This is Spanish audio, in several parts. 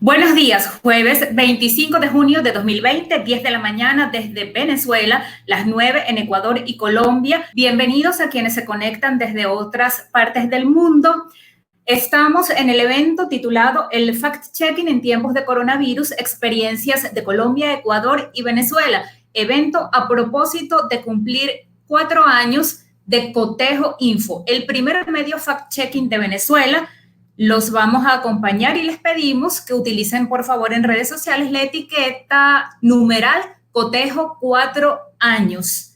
Buenos días, jueves 25 de junio de 2020, 10 de la mañana desde Venezuela, las 9 en Ecuador y Colombia. Bienvenidos a quienes se conectan desde otras partes del mundo. Estamos en el evento titulado El Fact-Checking en tiempos de coronavirus, experiencias de Colombia, Ecuador y Venezuela. Evento a propósito de cumplir 4 años de Cotejo Info, el primer medio fact-checking de Venezuela. Los vamos a acompañar y les pedimos que utilicen, por favor, en redes sociales la etiqueta numeral Cotejo 4 años.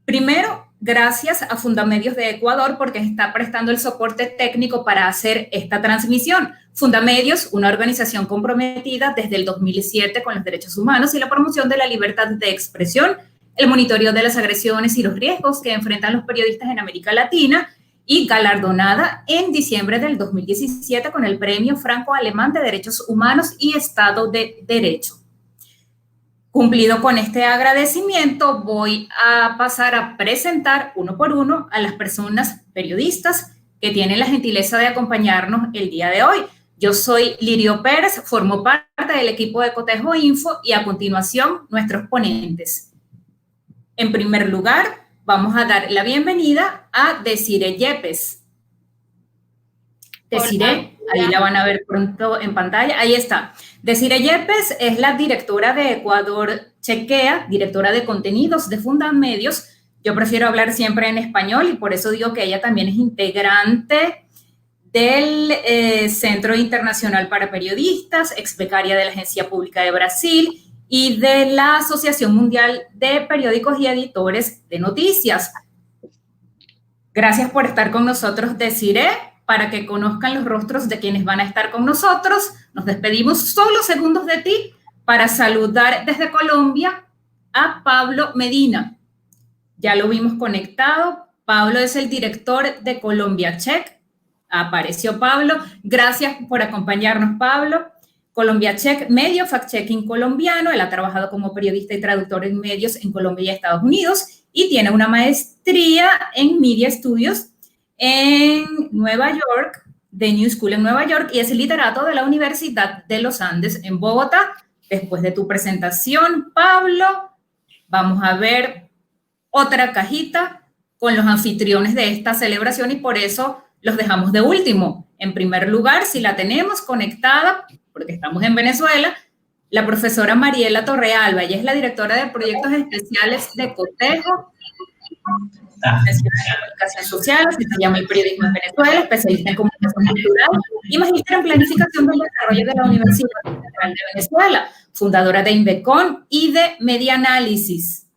Primero, gracias a Fundamedios de Ecuador porque está prestando el soporte técnico para hacer esta transmisión. Fundamedios, una organización comprometida desde el 2007 con los derechos humanos y la promoción de la libertad de expresión, el monitoreo de las agresiones y los riesgos que enfrentan los periodistas en América Latina, y galardonada en diciembre del 2017 con el Premio Franco-Alemán de Derechos Humanos y Estado de Derecho. Cumplido con este agradecimiento, voy a pasar a presentar uno por uno a las personas periodistas que tienen la gentileza de acompañarnos el día de hoy. Yo soy Lirio Pérez, formo parte del equipo de Cotejo Info y a continuación nuestros ponentes. En primer lugar, vamos a dar la bienvenida a Desiree Yepes. Desiree, ahí la van a ver pronto en pantalla. Ahí está. Desiree Yepes es la directora de Ecuador Chequea, directora de contenidos de Fundamedios. Yo prefiero hablar siempre en español y por eso digo que ella también es integrante del Centro Internacional para Periodistas, ex becaria de la Agencia Pública de Brasil y de la Asociación Mundial de Periódicos y Editores de Noticias. Gracias por estar con nosotros, Desiree. Para que conozcan los rostros de quienes van a estar con nosotros, nos despedimos solo segundos de ti para saludar desde Colombia a Pablo Medina. Ya lo vimos conectado. Pablo es el director de Colombia Check. Apareció Pablo. Gracias por acompañarnos, Pablo. Colombia Check, medio fact-checking colombiano. Él ha trabajado como periodista y traductor en medios en Colombia y Estados Unidos y tiene una maestría en Media Studios en Nueva York, de New School en Nueva York, y es literato de la Universidad de los Andes en Bogotá. Después de tu presentación, Pablo, vamos a ver otra cajita con los anfitriones de esta celebración y por eso los dejamos de último. En primer lugar, si la tenemos conectada, porque estamos en Venezuela, la profesora Mariela Torrealba. Ella es la directora de proyectos especiales de Cotejo, especialista en comunicación social, así se llama el periodismo en Venezuela, especialista en comunicación cultural y magíster en planificación del desarrollo de la Universidad Central de Venezuela, fundadora de Invecon y de Media Análisis.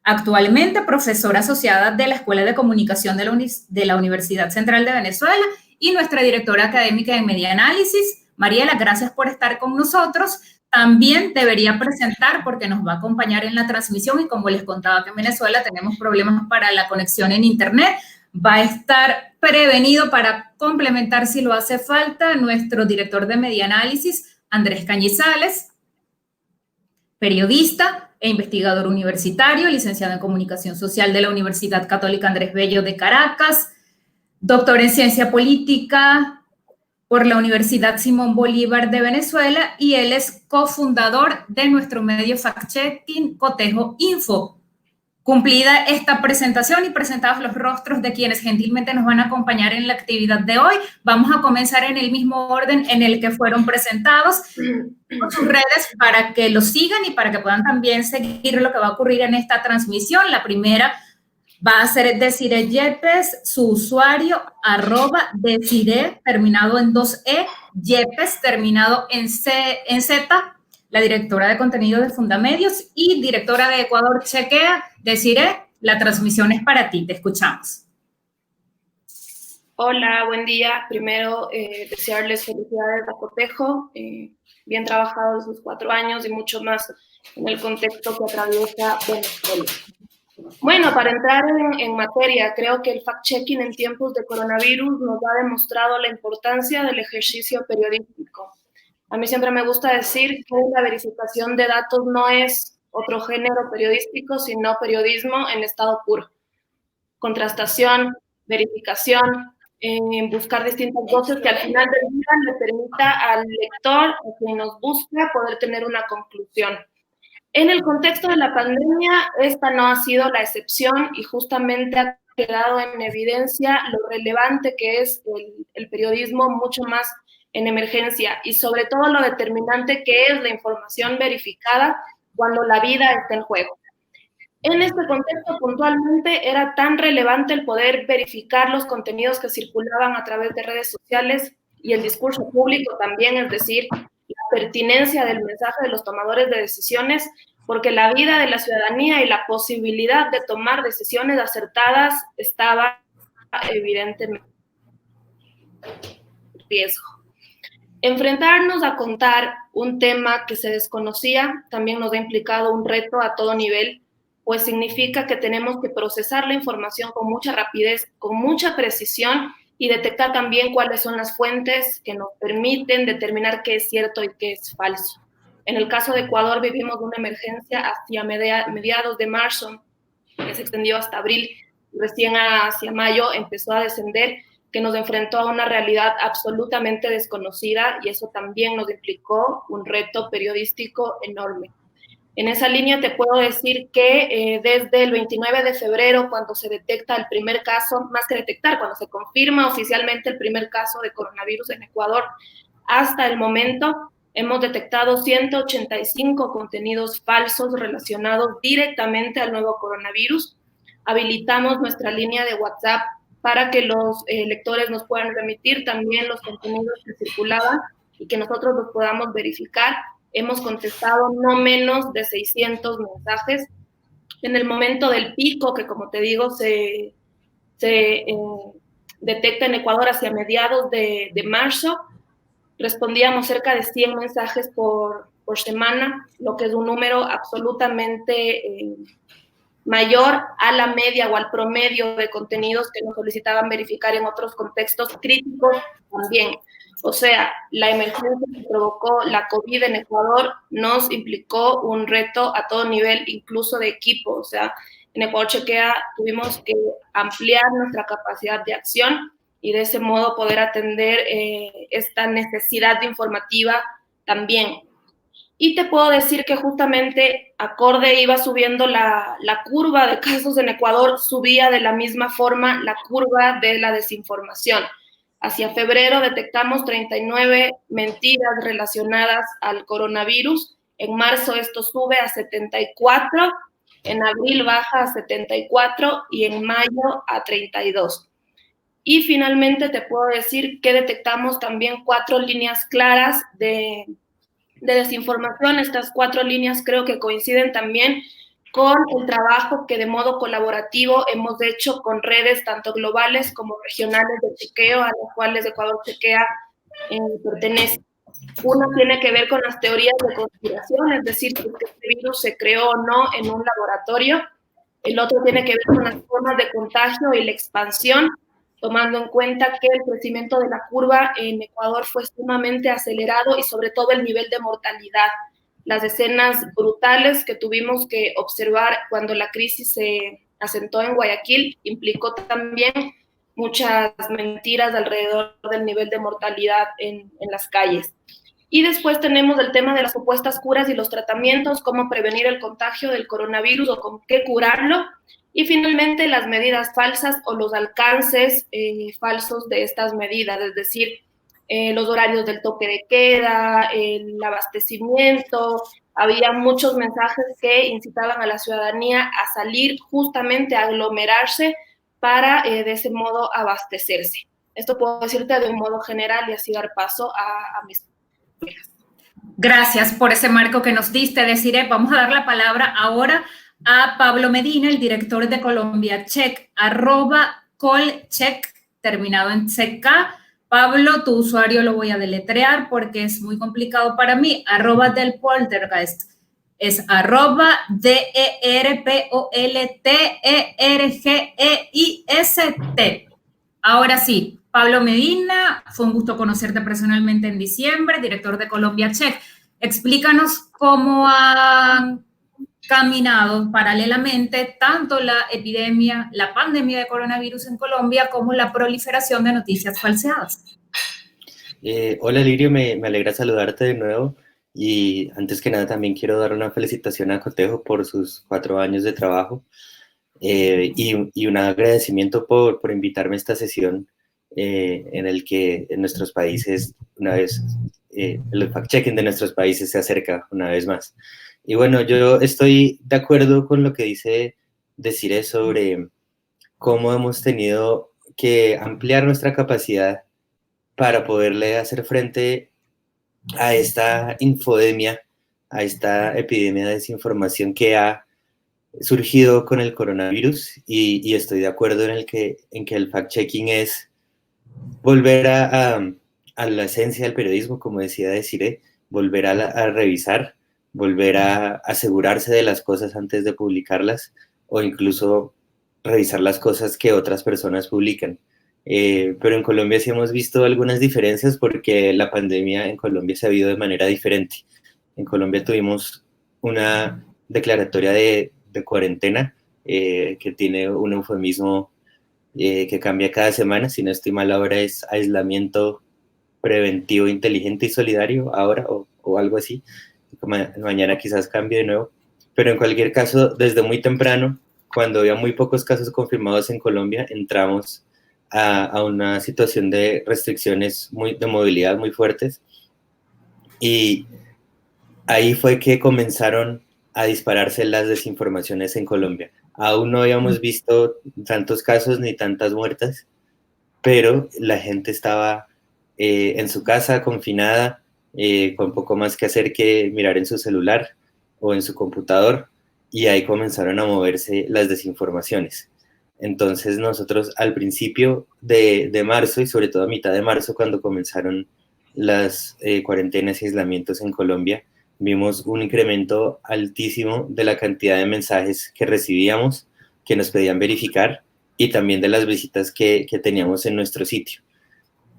Actualmente profesora asociada de la Escuela de Comunicación de la Universidad Central de Venezuela y nuestra directora académica en Media Análisis. Mariela, gracias por estar con nosotros. También debería presentar porque nos va a acompañar en la transmisión y como les contaba que en Venezuela tenemos problemas para la conexión en internet, va a estar prevenido para complementar si lo hace falta nuestro director de Media Análisis, Andrés Cañizales, periodista e investigador universitario, licenciado en Comunicación Social de la Universidad Católica Andrés Bello de Caracas, doctor en Ciencia Política por la Universidad Simón Bolívar de Venezuela y él es cofundador de nuestro medio fact-checking Cotejo Info. Cumplida esta presentación y presentados los rostros de quienes gentilmente nos van a acompañar en la actividad de hoy, vamos a comenzar en el mismo orden en el que fueron presentados por sus redes para que los sigan y para que puedan también seguir lo que va a ocurrir en esta transmisión. La primera va a ser Desiree Yepes, su usuario, @Desiree, terminado en 2E, Yepes, terminado en Z, la directora de contenido de Fundamedios y directora de Ecuador Chequea. Desiree, la transmisión es para ti, te escuchamos. Hola, buen día. Primero, desearles felicidades a Cotejo, bien trabajado sus 4 años y mucho más en el contexto que atraviesa Venezuela. Bueno, para entrar en materia, creo que el fact-checking en tiempos de coronavirus nos ha demostrado la importancia del ejercicio periodístico. A mí siempre me gusta decir que la verificación de datos no es otro género periodístico, sino periodismo en estado puro. Contrastación, verificación, buscar distintas voces que al final del día le permita al lector, a quien nos busca, poder tener una conclusión. En el contexto de la pandemia, esta no ha sido la excepción y justamente ha quedado en evidencia lo relevante que es el periodismo, mucho más en emergencia, y sobre todo lo determinante que es la información verificada cuando la vida está en juego. En este contexto, puntualmente, era tan relevante el poder verificar los contenidos que circulaban a través de redes sociales y el discurso público también, es decir, la pertinencia del mensaje de los tomadores de decisiones, porque la vida de la ciudadanía y la posibilidad de tomar decisiones acertadas estaba evidentemente en riesgo. Enfrentarnos a contar un tema que se desconocía también nos ha implicado un reto a todo nivel, pues significa que tenemos que procesar la información con mucha rapidez, con mucha precisión y detectar también cuáles son las fuentes que nos permiten determinar qué es cierto y qué es falso. En el caso de Ecuador vivimos una emergencia hacia mediados de marzo, que se extendió hasta abril, recién hacia mayo empezó a descender, que nos enfrentó a una realidad absolutamente desconocida y eso también nos implicó un reto periodístico enorme. En esa línea te puedo decir que desde el 29 de febrero, cuando se detecta el primer caso, más que detectar, cuando se confirma oficialmente el primer caso de coronavirus en Ecuador, hasta el momento hemos detectado 185 contenidos falsos relacionados directamente al nuevo coronavirus. Habilitamos nuestra línea de WhatsApp para que los lectores nos puedan remitir también los contenidos que circulaban y que nosotros los podamos verificar. Hemos contestado no menos de 600 mensajes. En el momento del pico, que como te digo, se detecta en Ecuador hacia mediados de marzo, respondíamos cerca de 100 mensajes por semana, lo que es un número absolutamente mayor a la media o al promedio de contenidos que nos solicitaban verificar en otros contextos críticos también. O sea, la emergencia que provocó la COVID en Ecuador nos implicó un reto a todo nivel, incluso de equipo. O sea, en Ecuador Chequea tuvimos que ampliar nuestra capacidad de acción y de ese modo poder atender esta necesidad informativa también. Y te puedo decir que justamente acorde iba subiendo la curva de casos en Ecuador, subía de la misma forma la curva de la desinformación. Hacia febrero detectamos 39 mentiras relacionadas al coronavirus. En marzo esto sube a 74, en abril baja a 74 y en mayo a 32. Y finalmente te puedo decir que detectamos también 4 líneas claras de desinformación. Estas 4 líneas creo que coinciden también con el trabajo que de modo colaborativo hemos hecho con redes tanto globales como regionales de chequeo, a las cuales Ecuador Chequea pertenece. Uno tiene que ver con las teorías de conspiración, es decir, si este virus se creó o no en un laboratorio. El otro tiene que ver con las formas de contagio y la expansión, tomando en cuenta que el crecimiento de la curva en Ecuador fue sumamente acelerado y sobre todo el nivel de mortalidad. Las escenas brutales que tuvimos que observar cuando la crisis se asentó en Guayaquil implicó también muchas mentiras alrededor del nivel de mortalidad en las calles. Y después tenemos el tema de las supuestas curas y los tratamientos, cómo prevenir el contagio del coronavirus o con qué curarlo. Y finalmente las medidas falsas o los alcances falsos de estas medidas, es decir, los horarios del toque de queda, el abastecimiento. Había muchos mensajes que incitaban a la ciudadanía a salir justamente a aglomerarse para de ese modo abastecerse. Esto puedo decirte de un modo general y así dar paso a mis colegas. Gracias por ese marco que nos diste, Desiree. Vamos a dar la palabra ahora a Pablo Medina, el director de Colombia Check, @colcheck, terminado en CK. Pablo, tu usuario lo voy a deletrear porque es muy complicado para mí. @delpoltergeist. Es @DERPOLTERGEIST. Ahora sí, Pablo Medina, fue un gusto conocerte personalmente en diciembre, director de Colombia Check. Explícanos cómo han caminado paralelamente tanto la pandemia de coronavirus en Colombia como la proliferación de noticias falseadas. Hola Lirio, me alegra saludarte de nuevo y antes que nada también quiero dar una felicitación a Cotejo por sus 4 años de trabajo y un agradecimiento por invitarme a esta sesión en el que en nuestros países, una vez, el fact-checking de nuestros países se acerca una vez más. Y bueno, yo estoy de acuerdo con lo que dice Desiree sobre cómo hemos tenido que ampliar nuestra capacidad para poderle hacer frente a esta infodemia, a esta epidemia de desinformación que ha surgido con el coronavirus y estoy de acuerdo en que el fact-checking es volver a la esencia del periodismo, como decía Desiree, volver a revisar, volver a asegurarse de las cosas antes de publicarlas o incluso revisar las cosas que otras personas publican. Pero en Colombia sí hemos visto algunas diferencias porque la pandemia en Colombia se ha vivido de manera diferente. En Colombia tuvimos una declaratoria de cuarentena que tiene un eufemismo que cambia cada semana. Si no estoy mal, ahora es aislamiento preventivo, inteligente y solidario, ahora o algo así. Mañana quizás cambie de nuevo. Pero en cualquier caso, desde muy temprano, cuando había muy pocos casos confirmados en Colombia, entramos a una situación de restricciones de movilidad muy fuertes. Y ahí fue que comenzaron a dispararse las desinformaciones en Colombia. Aún no habíamos visto tantos casos ni tantas muertes, pero la gente estaba en su casa, confinada, con poco más que hacer que mirar en su celular o en su computador, y ahí comenzaron a moverse las desinformaciones. Entonces nosotros al principio de marzo y sobre todo a mitad de marzo, cuando comenzaron las cuarentenas y aislamientos en Colombia, vimos un incremento altísimo de la cantidad de mensajes que recibíamos, que nos pedían verificar, y también de las visitas que teníamos en nuestro sitio.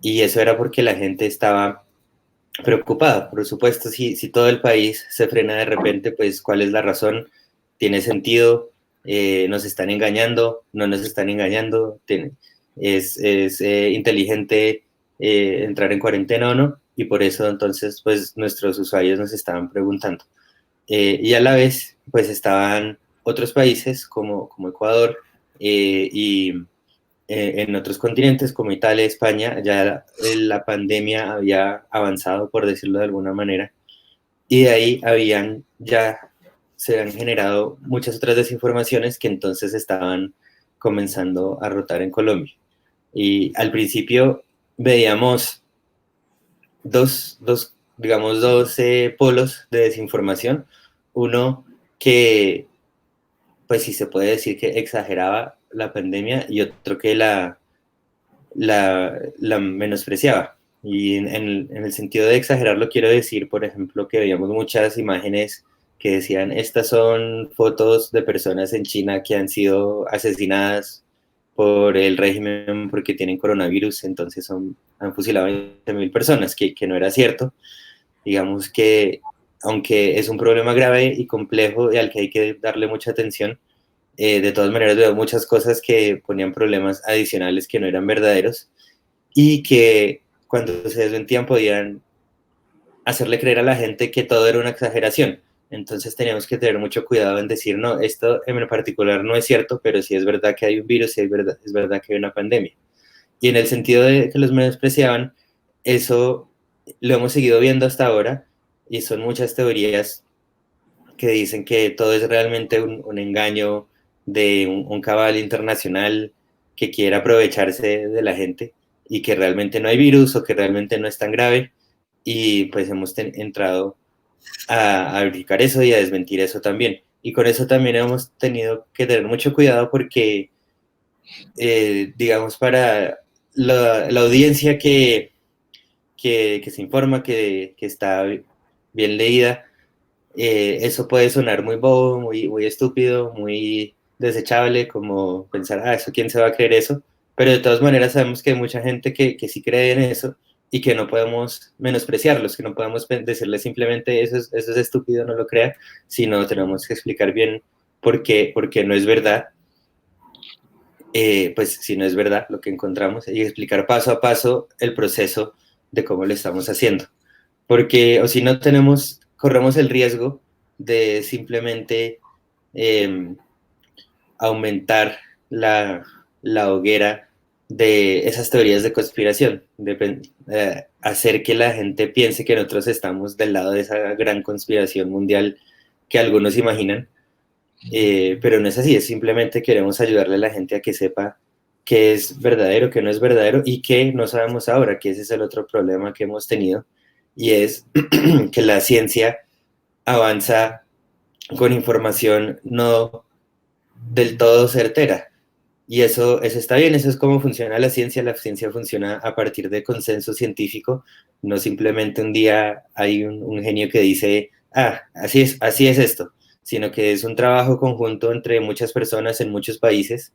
Y eso era porque la gente estaba preocupada. Por supuesto, si todo el país se frena de repente, pues ¿cuál es la razón? ¿Tiene sentido? ¿Nos están engañando? ¿No nos están engañando? ¿Es inteligente entrar en cuarentena o no? Y por eso entonces pues nuestros usuarios nos estaban preguntando. Y a la vez pues estaban otros países como Ecuador y en otros continentes como Italia, España, ya la pandemia había avanzado, por decirlo de alguna manera, y de ahí se han generado muchas otras desinformaciones que entonces estaban comenzando a rotar en Colombia. Y al principio veíamos dos polos de desinformación. Uno que, pues sí se puede decir que exageraba la pandemia, y otro que la menospreciaba. Y en el sentido de exagerarlo quiero decir, por ejemplo, que veíamos muchas imágenes que decían, estas son fotos de personas en China que han sido asesinadas por el régimen porque tienen coronavirus, entonces han fusilado a 20.000 personas, que no era cierto. Digamos que, aunque es un problema grave y complejo y al que hay que darle mucha atención, de todas maneras veo muchas cosas que ponían problemas adicionales que no eran verdaderos y que cuando se desmentían podían hacerle creer a la gente que todo era una exageración. Entonces teníamos que tener mucho cuidado en decir, no, esto en particular no es cierto, pero sí es verdad que hay un virus y es verdad que hay una pandemia. Y en el sentido de que los menospreciaban, eso lo hemos seguido viendo hasta ahora, y son muchas teorías que dicen que todo es realmente un engaño de un cabal internacional que quiere aprovecharse de la gente y que realmente no hay virus o que realmente no es tan grave. Y pues hemos entrado a verificar eso y a desmentir eso también. Y con eso también hemos tenido que tener mucho cuidado porque, digamos, para la audiencia que se informa, que está bien leída, eso puede sonar muy bobo, muy estúpido, muy desechable, como pensar, eso, ¿quién se va a creer eso? Pero de todas maneras sabemos que hay mucha gente que sí cree en eso y que no podemos menospreciarlos, que no podemos decirles simplemente eso es estúpido, no lo crea, sino tenemos que explicar bien por qué no es verdad, pues si no es verdad lo que encontramos, y explicar paso a paso el proceso de cómo lo estamos haciendo. Porque, o si no, corremos el riesgo de simplemente aumentar la hoguera de esas teorías de conspiración, de hacer que la gente piense que nosotros estamos del lado de esa gran conspiración mundial que algunos imaginan, pero no es así, es simplemente queremos ayudarle a la gente a que sepa qué es verdadero, qué no es verdadero y qué no sabemos ahora, que ese es el otro problema que hemos tenido, y es que la ciencia avanza con información no del todo certera. Y eso está bien, eso es cómo funciona la ciencia funciona a partir de consenso científico, no simplemente un día hay un genio que dice, así es esto, sino que es un trabajo conjunto entre muchas personas en muchos países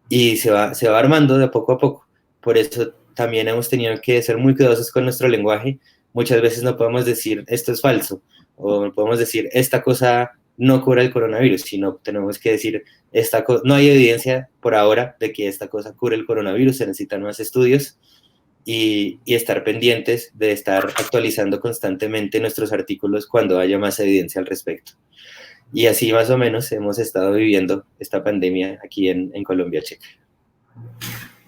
y se va armando de poco a poco. Por eso también hemos tenido que ser muy cuidadosos con nuestro lenguaje. Muchas veces no podemos decir esto es falso, o no podemos decir esta cosa no cura el coronavirus, sino tenemos que decir no hay evidencia por ahora de que esta cosa cure el coronavirus, se necesitan más estudios y estar pendientes de estar actualizando constantemente nuestros artículos cuando haya más evidencia al respecto. Y así más o menos hemos estado viviendo esta pandemia aquí en Colombia Checa.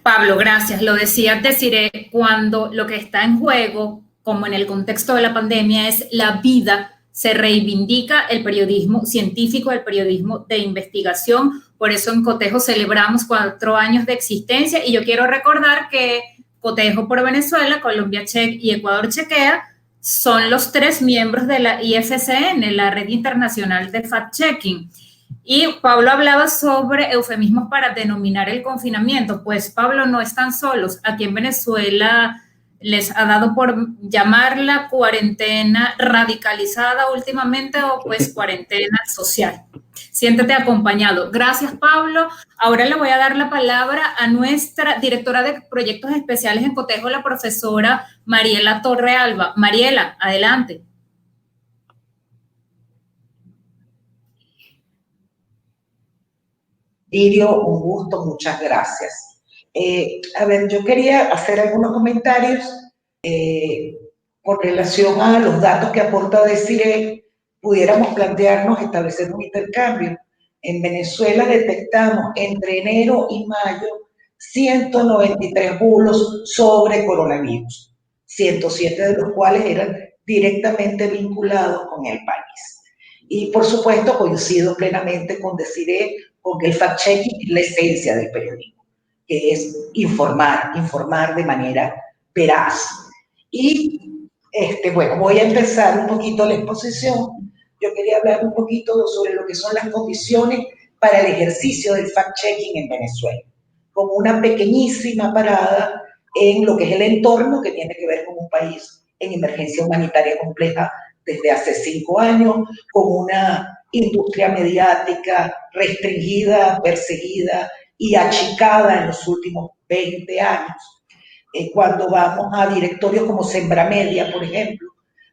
Pablo, gracias. Lo decía Desiree, cuando lo que está en juego, como en el contexto de la pandemia, es la vida, se reivindica el periodismo científico, el periodismo de investigación. Por eso en Cotejo celebramos 4 años de existencia y yo quiero recordar que Cotejo por Venezuela, Colombia Check y Ecuador Chequea son los 3 miembros de la IFCN, la Red Internacional de Fact-Checking. Y Pablo hablaba sobre eufemismos para denominar el confinamiento. Pues Pablo, no están solos. Aquí en Venezuela les ha dado por llamarla cuarentena radicalizada últimamente o pues cuarentena social. Siéntete acompañado. Gracias, Pablo. Ahora le voy a dar la palabra a nuestra directora de proyectos especiales en Cotejo, la profesora Mariela Torrealba. Mariela, adelante. Lirio, un gusto, muchas gracias. A ver, yo quería hacer algunos comentarios con relación a los datos que aporta Desiree. Pudiéramos plantearnos establecer un intercambio. En Venezuela detectamos entre enero y mayo 193 bulos sobre coronavirus, 107 de los cuales eran directamente vinculados con el país. Y por supuesto coincido plenamente con Desiree, porque el fact-checking es la esencia del periodismo, que es informar de manera veraz. Y, bueno, voy a empezar un poquito la exposición. Yo quería hablar un poquito sobre lo que son las condiciones para el ejercicio del fact-checking en Venezuela, como una pequeñísima parada en lo que es el entorno que tiene que ver con un país en emergencia humanitaria compleja desde hace 5 años, con una industria mediática restringida, perseguida y achicada en los últimos 20 años. Cuando vamos a directorios como Sembramedia, por ejemplo,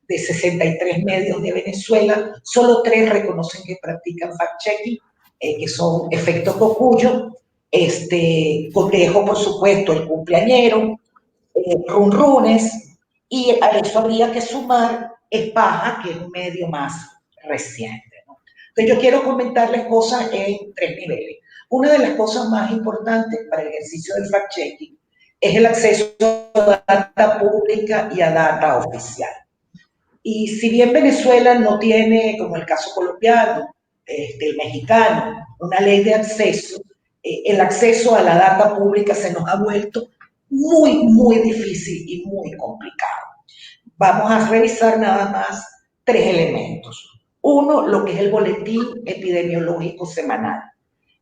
de 63 medios de Venezuela, solo 3 reconocen que practican fact-checking, que son Efecto Cocuyo, Cotejo, por supuesto, El Cumpleañero, Runrunes, y a eso habría que sumar Espaja, que es un medio más reciente. Entonces yo quiero comentarles cosas en 3 niveles. Una de las cosas más importantes para el ejercicio del fact-checking es el acceso a data pública y a data oficial. Y si bien Venezuela no tiene, como el caso colombiano, el mexicano, una ley de acceso, el acceso a la data pública se nos ha vuelto muy, muy difícil y muy complicado. Vamos a revisar nada más 3 elementos. Uno, lo que es el boletín epidemiológico semanal.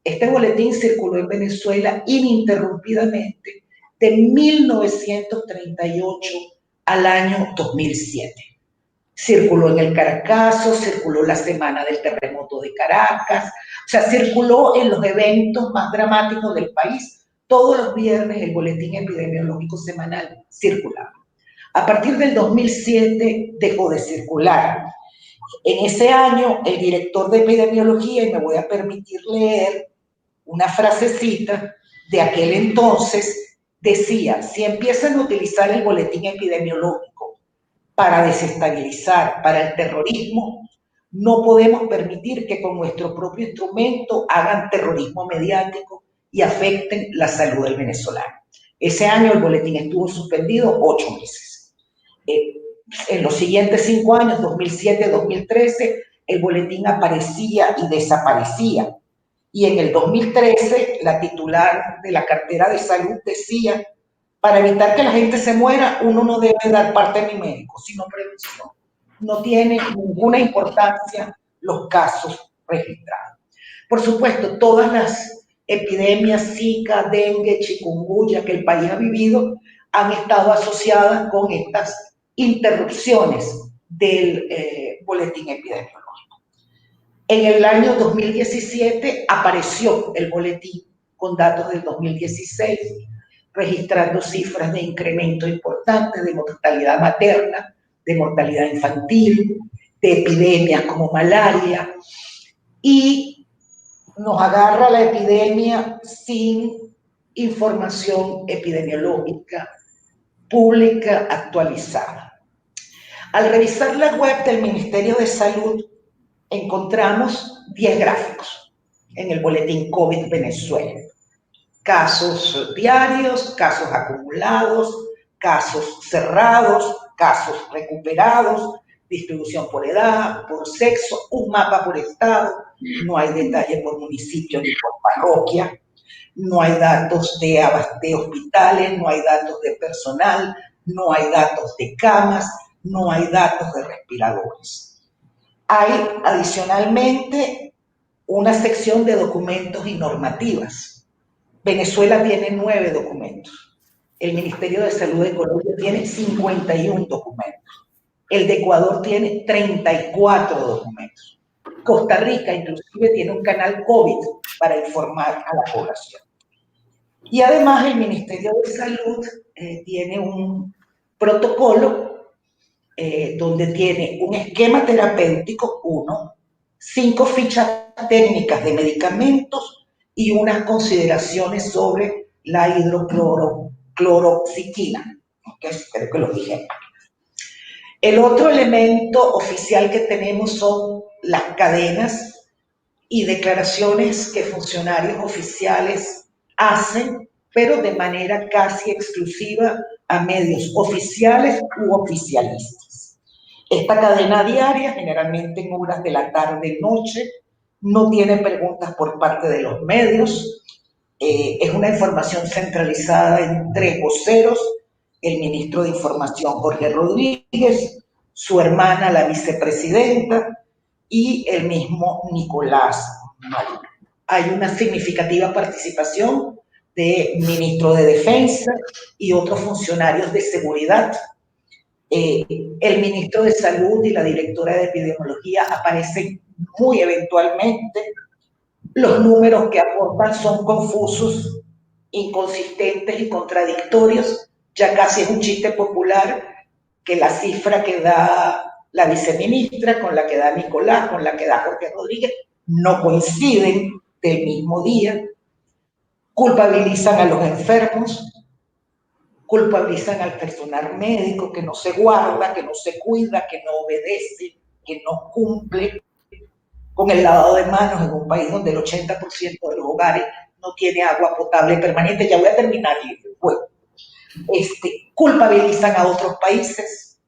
Este boletín circuló en Venezuela ininterrumpidamente de 1938 al año 2007. Circuló en el Caracazo, circuló la semana del terremoto de Caracas, o sea, circuló en los eventos más dramáticos del país. Todos los viernes el boletín epidemiológico semanal circulaba. A partir del 2007 dejó de circular. En ese año, el director de epidemiología, y me voy a permitir leer una frasecita de aquel entonces, decía: si empiezan a utilizar el boletín epidemiológico para desestabilizar, para el terrorismo, no podemos permitir que con nuestro propio instrumento hagan terrorismo mediático y afecten la salud del venezolano. Ese año el boletín estuvo suspendido 8 meses. En los siguientes 5 años, 2007-2013, el boletín aparecía y desaparecía. Y en el 2013, la titular de la cartera de salud decía: para evitar que la gente se muera, uno no debe dar parte ni médico, sino prevención. No tiene ninguna importancia los casos registrados. Por supuesto, todas las epidemias, Zika, dengue, chikungunya que el país ha vivido, han estado asociadas con estas interrupciones del boletín epidemiológico. En el año 2017 apareció el boletín con datos del 2016, registrando cifras de incremento importantes de mortalidad materna, de mortalidad infantil, de epidemias como malaria, y nos agarra la epidemia sin información epidemiológica pública actualizada. Al revisar la web del Ministerio de Salud, encontramos 10 gráficos en el boletín COVID Venezuela. Casos diarios, casos acumulados, casos cerrados, casos recuperados, distribución por edad, por sexo, un mapa por estado, no hay detalle por municipio ni por parroquia, no hay datos de hospitales, no hay datos de personal, no hay datos de camas, no hay datos de respiradores. Hay adicionalmente una sección de documentos y normativas. Venezuela tiene 9 documentos. El Ministerio de Salud de Colombia tiene 51 documentos. El de Ecuador tiene 34 documentos. Costa Rica inclusive tiene un canal COVID para informar a la población. Y además el Ministerio de Salud tiene un protocolo donde tiene un esquema terapéutico, 5 fichas técnicas de medicamentos y unas consideraciones sobre la hidrocloroxiquina, que creo que lo dije. El otro elemento oficial que tenemos son las cadenas y declaraciones que funcionarios oficiales hacen, pero de manera casi exclusiva a medios oficiales u oficialistas. Esta cadena diaria, generalmente en horas de la tarde-noche, no tiene preguntas por parte de los medios. Es una información centralizada en 3 voceros: el ministro de Información, Jorge Rodríguez, su hermana, la vicepresidenta, y el mismo Nicolás Maduro. Hay una significativa participación de ministro de Defensa y otros funcionarios de seguridad. El ministro de Salud y la directora de Epidemiología aparecen muy eventualmente. Los números que aportan son confusos, inconsistentes y contradictorios. Ya casi es un chiste popular que la cifra que da la viceministra con la que da Nicolás, con la que da Jorge Rodríguez, no coinciden del mismo día. Culpabilizan a los enfermos, culpabilizan al personal médico que no se guarda, que no se cuida, que no obedece, que no cumple con el lavado de manos en un país donde el 80% de los hogares no tiene agua potable permanente. Ya voy a terminar. Bueno, culpabilizan a otros países.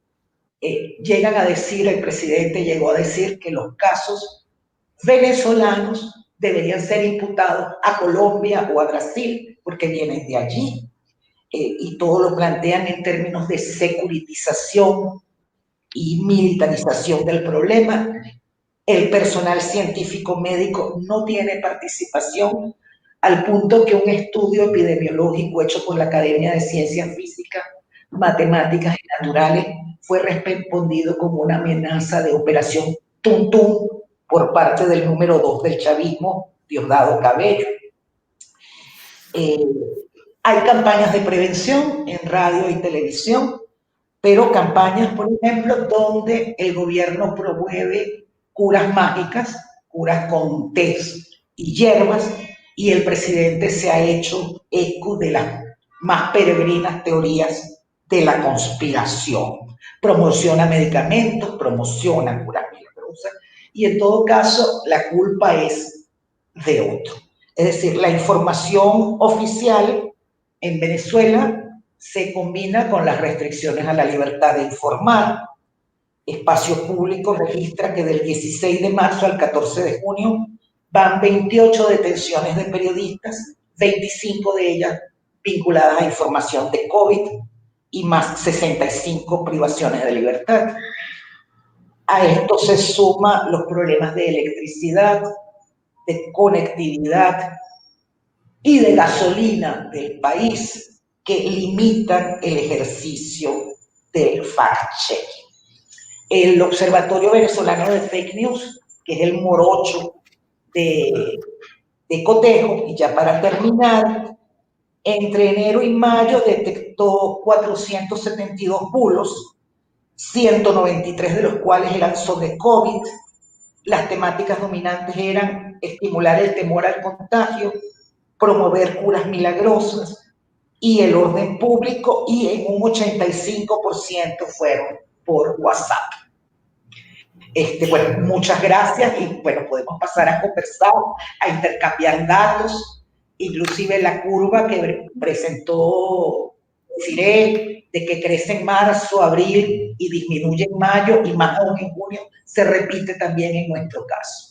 Llegan a decir, el presidente llegó a decir que los casos venezolanos deberían ser imputados a Colombia o a Brasil porque vienen de allí. Y todo lo plantean en términos de securitización y militarización del problema. El personal científico médico no tiene participación, al punto que un estudio epidemiológico hecho por la Academia de Ciencias Físicas, Matemáticas y Naturales fue respondido como una amenaza de operación Tuntún por parte del número 2 del chavismo, Diosdado Cabello. Hay campañas de prevención en radio y televisión, pero campañas, por ejemplo, donde el gobierno promueve curas mágicas, curas con tés y hierbas, y el presidente se ha hecho eco de las más peregrinas teorías de la conspiración. Promociona medicamentos, promociona curas milagrosas, y en todo caso la culpa es de otro. Es decir, la información oficial en Venezuela se combina con las restricciones a la libertad de informar. Espacio Público registra que del 16 de marzo al 14 de junio van 28 detenciones de periodistas, 25 de ellas vinculadas a información de COVID y más 65 privaciones de libertad. A esto se suman los problemas de electricidad, de conectividad y de gasolina del país que limitan el ejercicio del fact-checking. El Observatorio Venezolano de Fake News, que es el morocho de Cotejo, y ya para terminar, entre enero y mayo detectó 472 bulos, 193 de los cuales eran sobre COVID. Las temáticas dominantes eran estimular el temor al contagio, promover curas milagrosas y el orden público, y en un 85% fueron por WhatsApp. Bueno, muchas gracias y bueno, podemos pasar a conversar, a intercambiar datos, inclusive la curva que presentó Cire, de que crece en marzo, abril y disminuye en mayo y más aún en junio, se repite también en nuestro caso.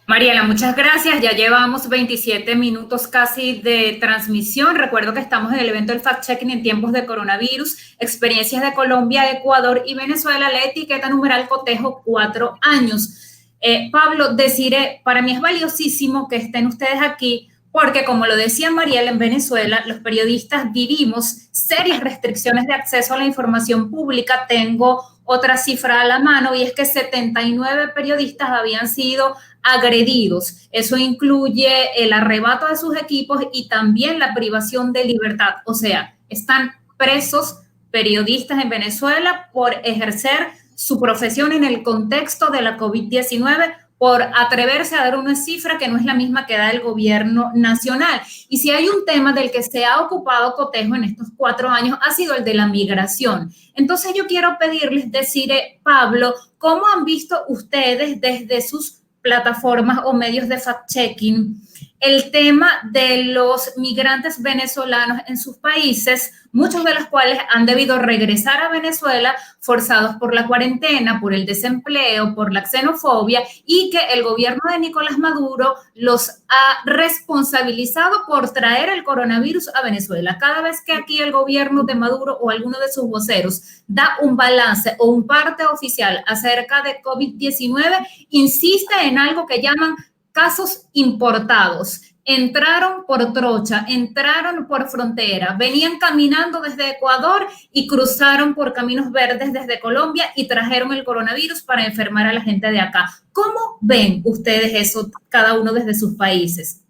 Mariela, muchas gracias. Ya llevamos 27 minutos casi de transmisión. Recuerdo que estamos en el evento del fact-checking en tiempos de coronavirus, experiencias de Colombia, Ecuador y Venezuela, la etiqueta numeral Cotejo 4 años. Pablo, Desiree, para mí es valiosísimo que estén ustedes aquí porque, como lo decía Mariela, en Venezuela los periodistas vivimos serias restricciones de acceso a la información pública. Tengo otra cifra a la mano y es que 79 periodistas habían sido agredidos. Eso incluye el arrebato de sus equipos y también la privación de libertad. O sea, están presos periodistas en Venezuela por ejercer su profesión en el contexto de la COVID-19, por atreverse a dar una cifra que no es la misma que da el gobierno nacional. Y si hay un tema del que se ha ocupado Cotejo en estos 4 años, ha sido el de la migración. Entonces yo quiero pedirles, Desiree, Pablo, ¿cómo han visto ustedes desde sus plataformas o medios de fact-checking el tema de los migrantes venezolanos en sus países, muchos de los cuales han debido regresar a Venezuela forzados por la cuarentena, por el desempleo, por la xenofobia, y que el gobierno de Nicolás Maduro los ha responsabilizado por traer el coronavirus a Venezuela? Cada vez que aquí el gobierno de Maduro o alguno de sus voceros da un balance o un parte oficial acerca de COVID-19, insiste en algo que llaman casos importados. Entraron por trocha, entraron por frontera, venían caminando desde Ecuador y cruzaron por caminos verdes desde Colombia y trajeron el coronavirus para enfermar a la gente de acá. ¿Cómo ven ustedes eso, cada uno desde sus países?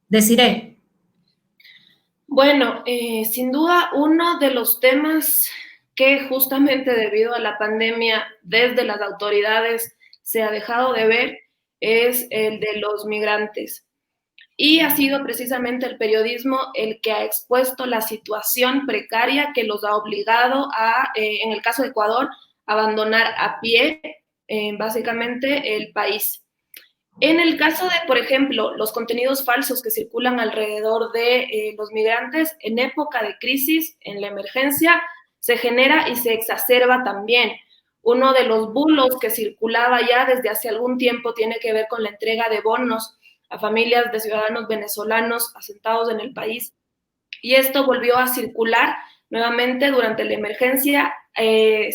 Desiree. Bueno, sin duda uno de los temas que justamente debido a la pandemia desde las autoridades se ha dejado de ver es el de los migrantes. Y ha sido precisamente el periodismo el que ha expuesto la situación precaria que los ha obligado a, en el caso de Ecuador, abandonar a pie básicamente el país. En el caso de, por ejemplo, los contenidos falsos que circulan alrededor de los migrantes, en época de crisis, en la emergencia, se genera y se exacerba también. Uno de los bulos que circulaba ya desde hace algún tiempo tiene que ver con la entrega de bonos a familias de ciudadanos venezolanos asentados en el país. Y esto volvió a circular nuevamente durante la emergencia,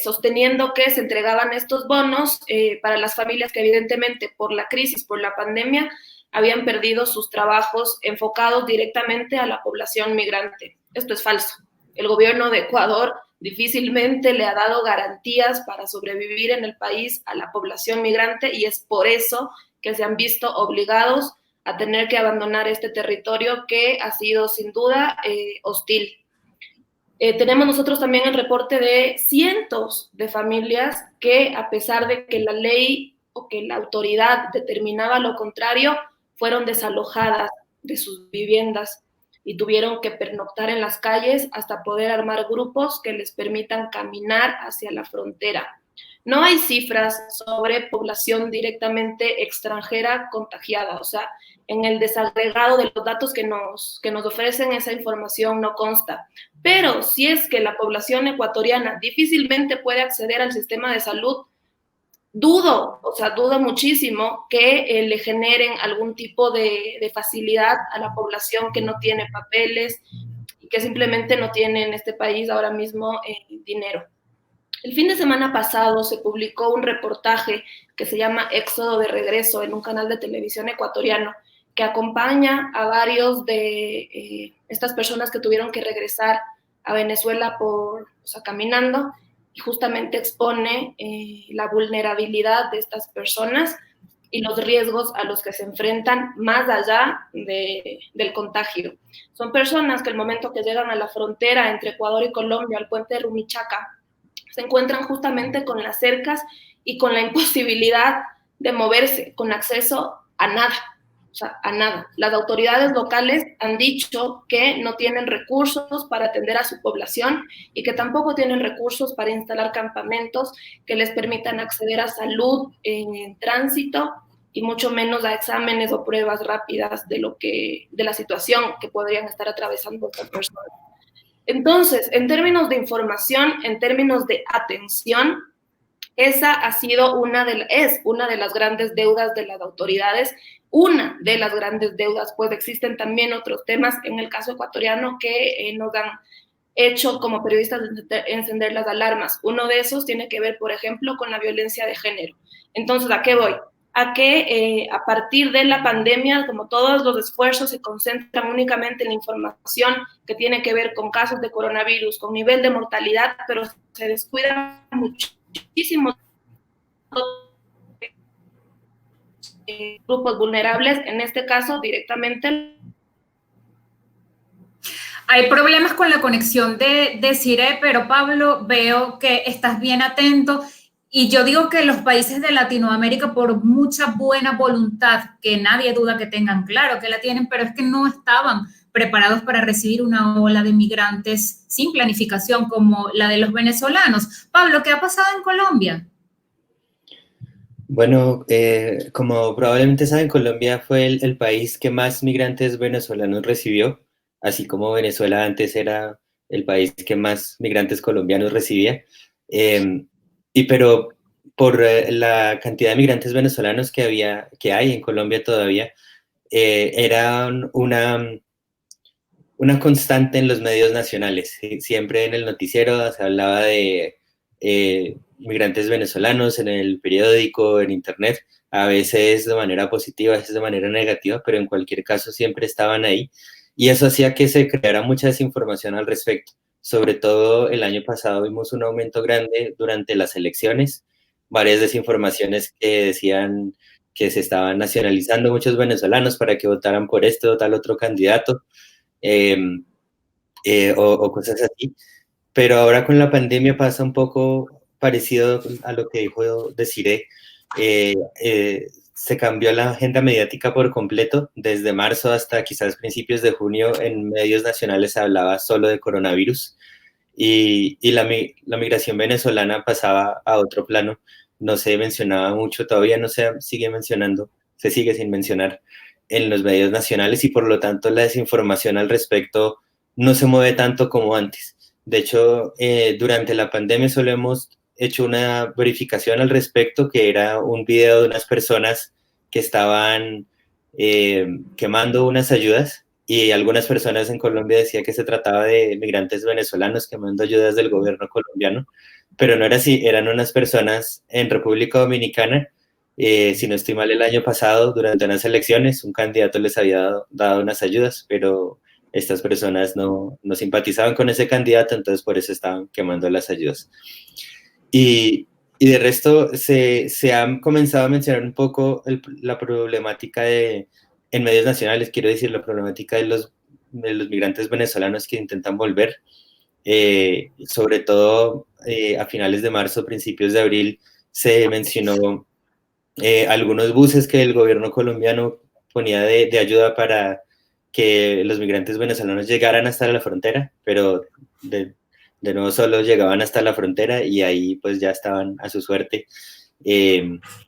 sosteniendo que se entregaban estos bonos para las familias que evidentemente por la crisis, por la pandemia, habían perdido sus trabajos enfocados directamente a la población migrante. Esto es falso. El gobierno de Ecuador difícilmente le ha dado garantías para sobrevivir en el país a la población migrante y es por eso que se han visto obligados a tener que abandonar este territorio que ha sido sin duda hostil. Tenemos nosotros también el reporte de cientos de familias que, a pesar de que la ley o que la autoridad determinaba lo contrario, fueron desalojadas de sus viviendas y tuvieron que pernoctar en las calles hasta poder armar grupos que les permitan caminar hacia la frontera. No hay cifras sobre población directamente extranjera contagiada, o sea, en el desagregado de los datos que nos ofrecen esa información no consta. Pero si es que la población ecuatoriana difícilmente puede acceder al sistema de salud, dudo muchísimo que le generen algún tipo de facilidad a la población que no tiene papeles y que simplemente no tiene en este país ahora mismo dinero. El fin de semana pasado se publicó un reportaje que se llama Éxodo de Regreso en un canal de televisión ecuatoriano que acompaña a varios de estas personas que tuvieron que regresar a Venezuela caminando, y justamente expone la vulnerabilidad de estas personas y los riesgos a los que se enfrentan más allá del contagio. Son personas que al momento que llegan a la frontera entre Ecuador y Colombia, al puente de Rumichaca, se encuentran justamente con las cercas y con la imposibilidad de moverse, con acceso a nada. O sea, a nada. Las autoridades locales han dicho que no tienen recursos para atender a su población y que tampoco tienen recursos para instalar campamentos que les permitan acceder a salud en tránsito y mucho menos a exámenes o pruebas rápidas de la situación que podrían estar atravesando estas personas. Entonces, en términos de información, en términos de atención, esa ha sido es una de las grandes deudas de las autoridades, una de las grandes deudas, pues existen también otros temas en el caso ecuatoriano que nos han hecho como periodistas encender las alarmas. Uno de esos tiene que ver, por ejemplo, con la violencia de género. Entonces, ¿a qué voy? A que a partir de la pandemia, como todos los esfuerzos se concentran únicamente en la información que tiene que ver con casos de coronavirus, con nivel de mortalidad, pero se descuidan muchísimos grupos vulnerables, en este caso directamente. Hay problemas con la conexión de Cire, pero Pablo, veo que estás bien atento. Y yo digo que los países de Latinoamérica, por mucha buena voluntad, que nadie duda que tengan, claro que la tienen, pero es que no estaban preparados para recibir una ola de migrantes sin planificación como la de los venezolanos. Pablo, ¿qué ha pasado en Colombia? Bueno, como probablemente saben, Colombia fue el país que más migrantes venezolanos recibió, así como Venezuela antes era el país que más migrantes colombianos recibía. Pero por la cantidad de migrantes venezolanos que hay en Colombia todavía, era una constante en los medios nacionales. ¿Sí? Siempre en el noticiero se hablaba de migrantes venezolanos, en el periódico, en internet, a veces de manera positiva, a veces de manera negativa, pero en cualquier caso siempre estaban ahí. Y eso hacía que se creara mucha desinformación al respecto. Sobre todo el año pasado vimos un aumento grande durante las elecciones, varias desinformaciones que decían que se estaban nacionalizando muchos venezolanos para que votaran por este o tal otro candidato, o cosas así. Pero ahora con la pandemia pasa un poco parecido a lo que dijo Desiree. Se cambió la agenda mediática por completo. Desde marzo hasta quizás principios de junio en medios nacionales se hablaba solo de coronavirus y la migración venezolana pasaba a otro plano. No se mencionaba mucho, todavía no se sigue mencionando, se sigue sin mencionar en los medios nacionales y por lo tanto la desinformación al respecto no se mueve tanto como antes. De hecho, durante la pandemia solo hemos hecho una verificación al respecto, que era un video de unas personas que estaban quemando unas ayudas y algunas personas en Colombia decían que se trataba de migrantes venezolanos quemando ayudas del gobierno colombiano, pero no era así, eran unas personas en República Dominicana. Si no estoy mal, el año pasado, durante unas elecciones, un candidato les había dado unas ayudas, pero estas personas no simpatizaban con ese candidato, entonces por eso estaban quemando las ayudas. Y de resto se ha comenzado a mencionar un poco la problemática en medios nacionales, quiero decir, la problemática de los migrantes venezolanos que intentan volver. Sobre todo a finales de marzo, principios de abril, se mencionó algunos buses que el gobierno colombiano ponía de ayuda para que los migrantes venezolanos llegaran hasta la frontera, pero de nuevo solo llegaban hasta la frontera y ahí pues ya estaban a su suerte,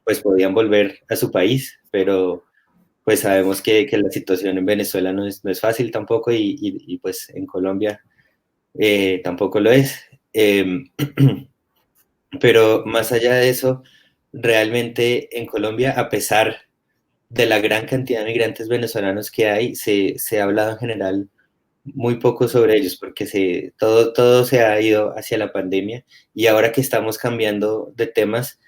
pues podían volver a su país, pero pues sabemos que la situación en Venezuela no es fácil tampoco y pues en Colombia tampoco lo es. Pero más allá de eso, realmente en Colombia, a pesar de la gran cantidad de migrantes venezolanos que hay, se ha hablado en general muy poco sobre ellos, porque todo se ha ido hacia la pandemia y ahora que estamos cambiando de temas,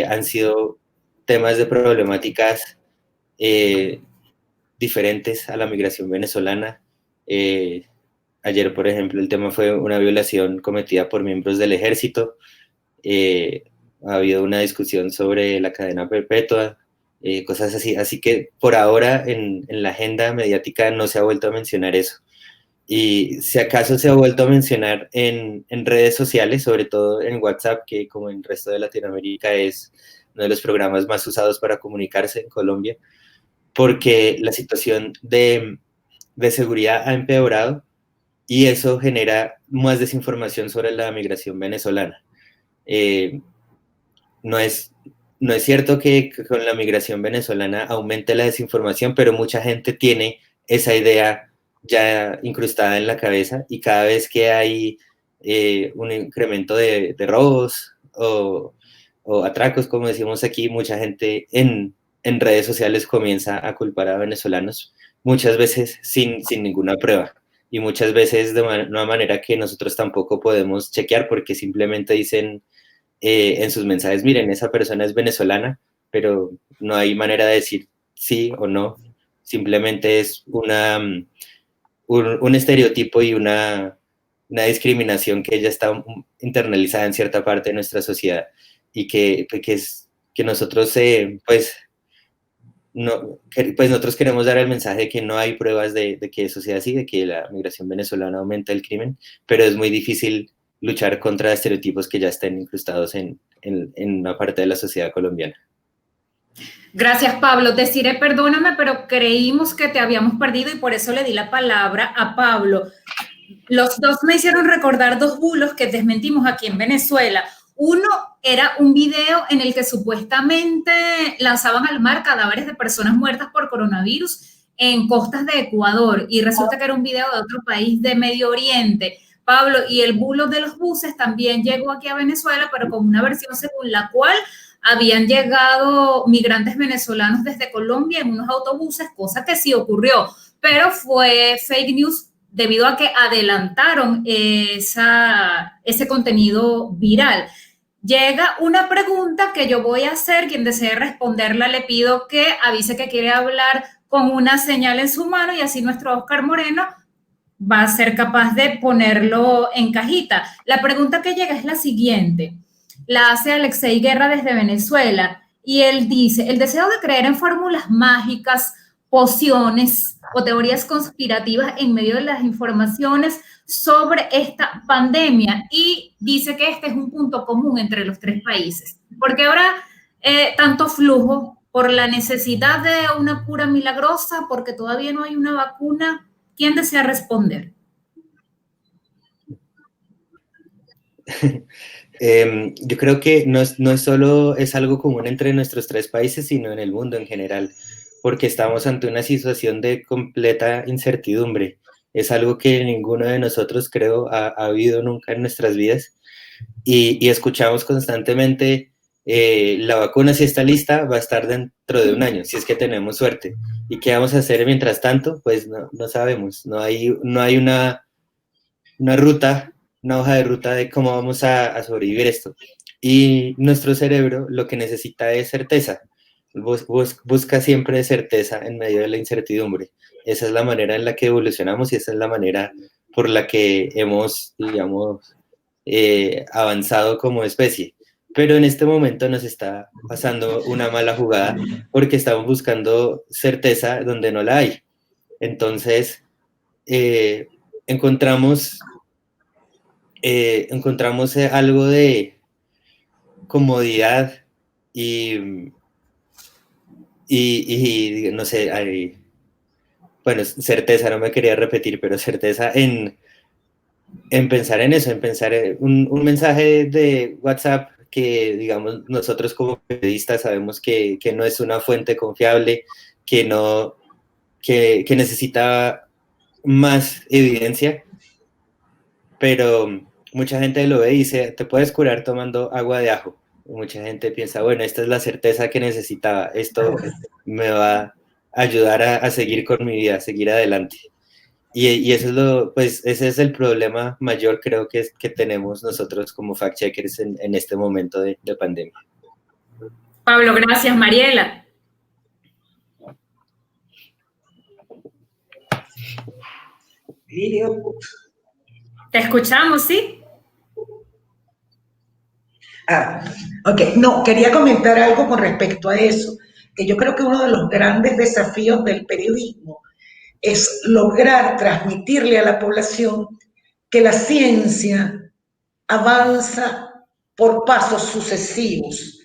han sido temas de problemáticas diferentes a la migración venezolana. Ayer, por ejemplo, el tema fue una violación cometida por miembros del ejército. Ha habido una discusión sobre la cadena perpetua, cosas así. Así que por ahora en la agenda mediática no se ha vuelto a mencionar eso. Y si acaso se ha vuelto a mencionar en redes sociales, sobre todo en WhatsApp, que como en el resto de Latinoamérica es uno de los programas más usados para comunicarse en Colombia, porque la situación de seguridad ha empeorado y eso genera más desinformación sobre la migración venezolana. No es cierto que con la migración venezolana aumente la desinformación, pero mucha gente tiene esa idea ya incrustada en la cabeza y cada vez que hay un incremento de robos o atracos, como decimos aquí, mucha gente en redes sociales comienza a culpar a venezolanos, muchas veces sin ninguna prueba y muchas veces de una manera que nosotros tampoco podemos chequear porque simplemente dicen en sus mensajes, miren, esa persona es venezolana, pero no hay manera de decir sí o no, simplemente es un estereotipo y una discriminación que ya está internalizada en cierta parte de nuestra sociedad y que nosotros pues nosotros queremos dar el mensaje de que no hay pruebas de que eso sea así, de que la migración venezolana aumenta el crimen, pero es muy difícil luchar contra estereotipos que ya estén incrustados en una parte de la sociedad colombiana. Gracias, Pablo. Desiree, perdóname, pero creímos que te habíamos perdido y por eso le di la palabra a Pablo. Los dos me hicieron recordar dos bulos que desmentimos aquí en Venezuela. Uno era un video en el que supuestamente lanzaban al mar cadáveres de personas muertas por coronavirus en costas de Ecuador y resulta que era un video de otro país de Medio Oriente. Pablo, y el bulo de los buses también llegó aquí a Venezuela, pero con una versión según la cual habían llegado migrantes venezolanos desde Colombia en unos autobuses, cosa que sí ocurrió, pero fue fake news debido a que adelantaron ese contenido viral. Llega una pregunta que yo voy a hacer, quien desee responderla le pido que avise que quiere hablar con una señal en su mano y así nuestro Oscar Moreno va a ser capaz de ponerlo en cajita. La pregunta que llega es la siguiente. La hace Alexei Guerra desde Venezuela y él dice, el deseo de creer en fórmulas mágicas, pociones o teorías conspirativas en medio de las informaciones sobre esta pandemia y dice que este es un punto común entre los tres países. Porque ahora tanto flujo por la necesidad de una cura milagrosa, porque todavía no hay una vacuna. ¿Quién desea responder? Yo creo que no es solo es algo común entre nuestros tres países, sino en el mundo en general, porque estamos ante una situación de completa incertidumbre. Es algo que ninguno de nosotros, creo, ha habido nunca en nuestras vidas y escuchamos constantemente la vacuna, si está lista, va a estar dentro de un año, si es que tenemos suerte. ¿Y qué vamos a hacer mientras tanto? Pues no sabemos, no hay una ruta, una hoja de ruta de cómo vamos a sobrevivir esto. Y nuestro cerebro lo que necesita es certeza, busca siempre certeza en medio de la incertidumbre. Esa es la manera en la que evolucionamos y esa es la manera por la que hemos, digamos, avanzado como especie. Pero en este momento nos está pasando una mala jugada porque estamos buscando certeza donde no la hay. Entonces, encontramos encontramos algo de comodidad y no sé, bueno, certeza, no me quería repetir, pero certeza en pensar en eso, en pensar en un mensaje de WhatsApp que, digamos, nosotros como periodistas sabemos que no es una fuente confiable, que necesita más evidencia, pero mucha gente lo ve y dice, te puedes curar tomando agua de ajo. Mucha gente piensa, bueno, esta es la certeza que necesitaba, esto me va a ayudar a seguir con mi vida, a seguir adelante. Y eso es pues ese es el problema mayor, creo que tenemos nosotros como fact-checkers en este momento de pandemia. Pablo, gracias. Mariela. Te escuchamos, ¿sí? Ok, no, quería comentar algo con respecto a eso, que yo creo que uno de los grandes desafíos del periodismo es lograr transmitirle a la población que la ciencia avanza por pasos sucesivos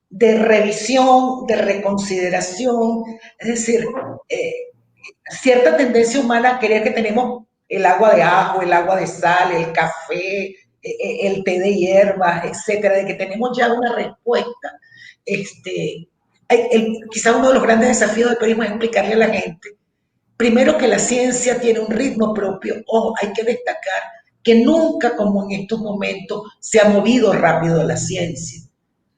de revisión, de reconsideración, es decir, cierta tendencia humana quería que tenemos el agua de ajo, el agua de sal, el café, el té de hierbas, etcétera, de que tenemos ya una respuesta. Quizá uno de los grandes desafíos del periodismo es explicarle a la gente, primero, que la ciencia tiene un ritmo propio. Ojo, hay que destacar que nunca, como en estos momentos, se ha movido rápido la ciencia.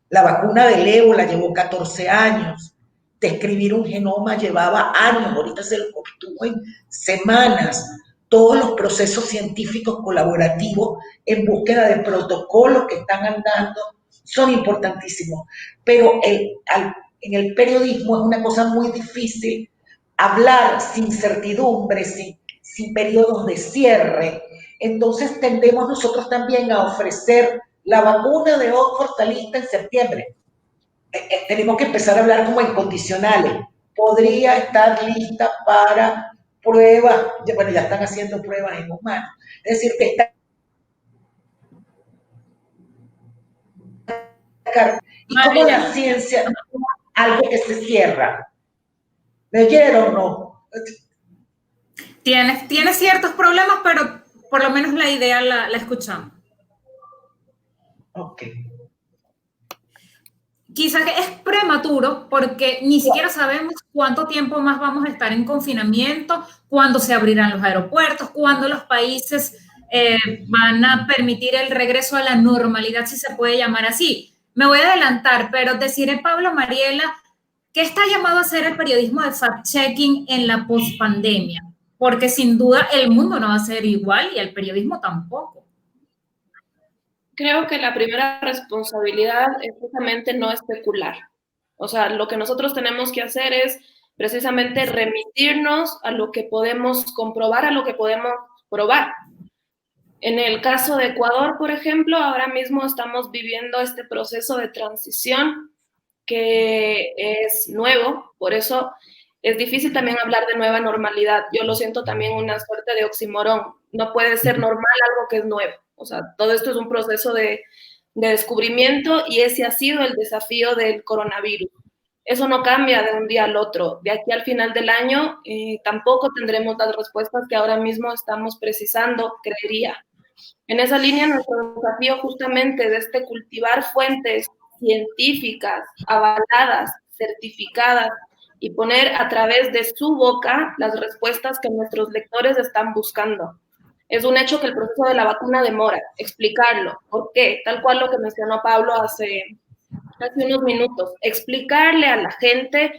La vacuna del ébola llevó 14 años. Describir un genoma llevaba años, ahorita se lo obtuvo en semanas. Todos los procesos científicos colaborativos en búsqueda de protocolos que están andando son importantísimos. Pero en el periodismo es una cosa muy difícil hablar sin certidumbre, sin periodos de cierre. Entonces tendemos nosotros también a ofrecer la vacuna de Oxford está lista en septiembre. Tenemos que empezar a hablar como en condicionales. Podría estar lista para pruebas, bueno, ya están haciendo pruebas en humanos. Es decir, que está... Y como la ciencia, algo que se cierra. ¿Me oyeron o no? Tiene ciertos problemas, pero por lo menos la idea la escuchamos. Ok. Quizás es prematuro porque ni siquiera sabemos cuánto tiempo más vamos a estar en confinamiento, cuándo se abrirán los aeropuertos, cuándo los países van a permitir el regreso a la normalidad, si se puede llamar así. Me voy a adelantar, pero deciré, Pablo, Mariela, ¿qué está llamado a hacer el periodismo de fact-checking en la pospandemia? Porque sin duda el mundo no va a ser igual y el periodismo tampoco. Creo que la primera responsabilidad es justamente no especular. O sea, lo que nosotros tenemos que hacer es precisamente remitirnos a lo que podemos comprobar, a lo que podemos probar. En el caso de Ecuador, por ejemplo, ahora mismo estamos viviendo este proceso de transición que es nuevo, por eso es difícil también hablar de nueva normalidad. Yo lo siento también una suerte de oxímoron. No puede ser normal algo que es nuevo. O sea, todo esto es un proceso de descubrimiento y ese ha sido el desafío del coronavirus. Eso no cambia de un día al otro. De aquí al final del año tampoco tendremos las respuestas que ahora mismo estamos precisando, creería. En esa línea, nuestro desafío justamente de cultivar fuentes científicas, avaladas, certificadas, y poner a través de su boca las respuestas que nuestros lectores están buscando. Es un hecho que el proceso de la vacuna demora, explicarlo. ¿Por qué? Tal cual lo que mencionó Pablo hace unos minutos. Explicarle a la gente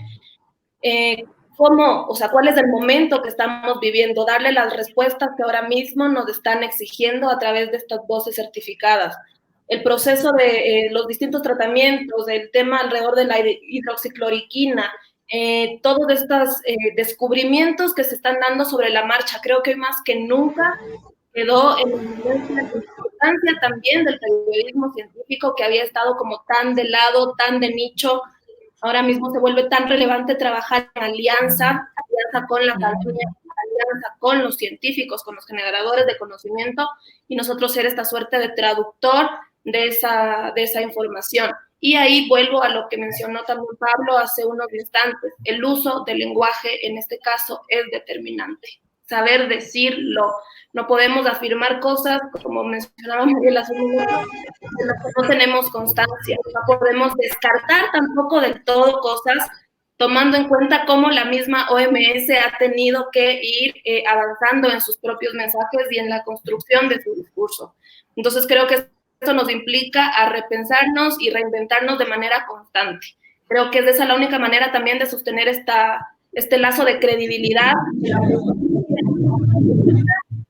cómo, o sea, cuál es el momento que estamos viviendo, darle las respuestas que ahora mismo nos están exigiendo a través de estas voces certificadas. El proceso de los distintos tratamientos, el tema alrededor de la hidroxicloroquina, todos estos descubrimientos que se están dando sobre la marcha. Creo que hoy más que nunca quedó en evidencia la importancia también del periodismo científico que había estado como tan de lado, tan de nicho. Ahora mismo se vuelve tan relevante trabajar en alianza con la academia, alianza con los científicos, con los generadores de conocimiento, y nosotros ser esta suerte de traductor de esa información. Y ahí vuelvo a lo que mencionó también Pablo hace unos instantes. El uso del lenguaje, en este caso, es determinante. Saber decirlo. No podemos afirmar cosas, como mencionaba Mariela hace un minuto, de las que no tenemos constancia. No podemos descartar tampoco del todo cosas, tomando en cuenta cómo la misma OMS ha tenido que ir avanzando en sus propios mensajes y en la construcción de su discurso. Entonces creo que esto nos implica a repensarnos y reinventarnos de manera constante. Creo que es esa la única manera también de sostener este lazo de credibilidad.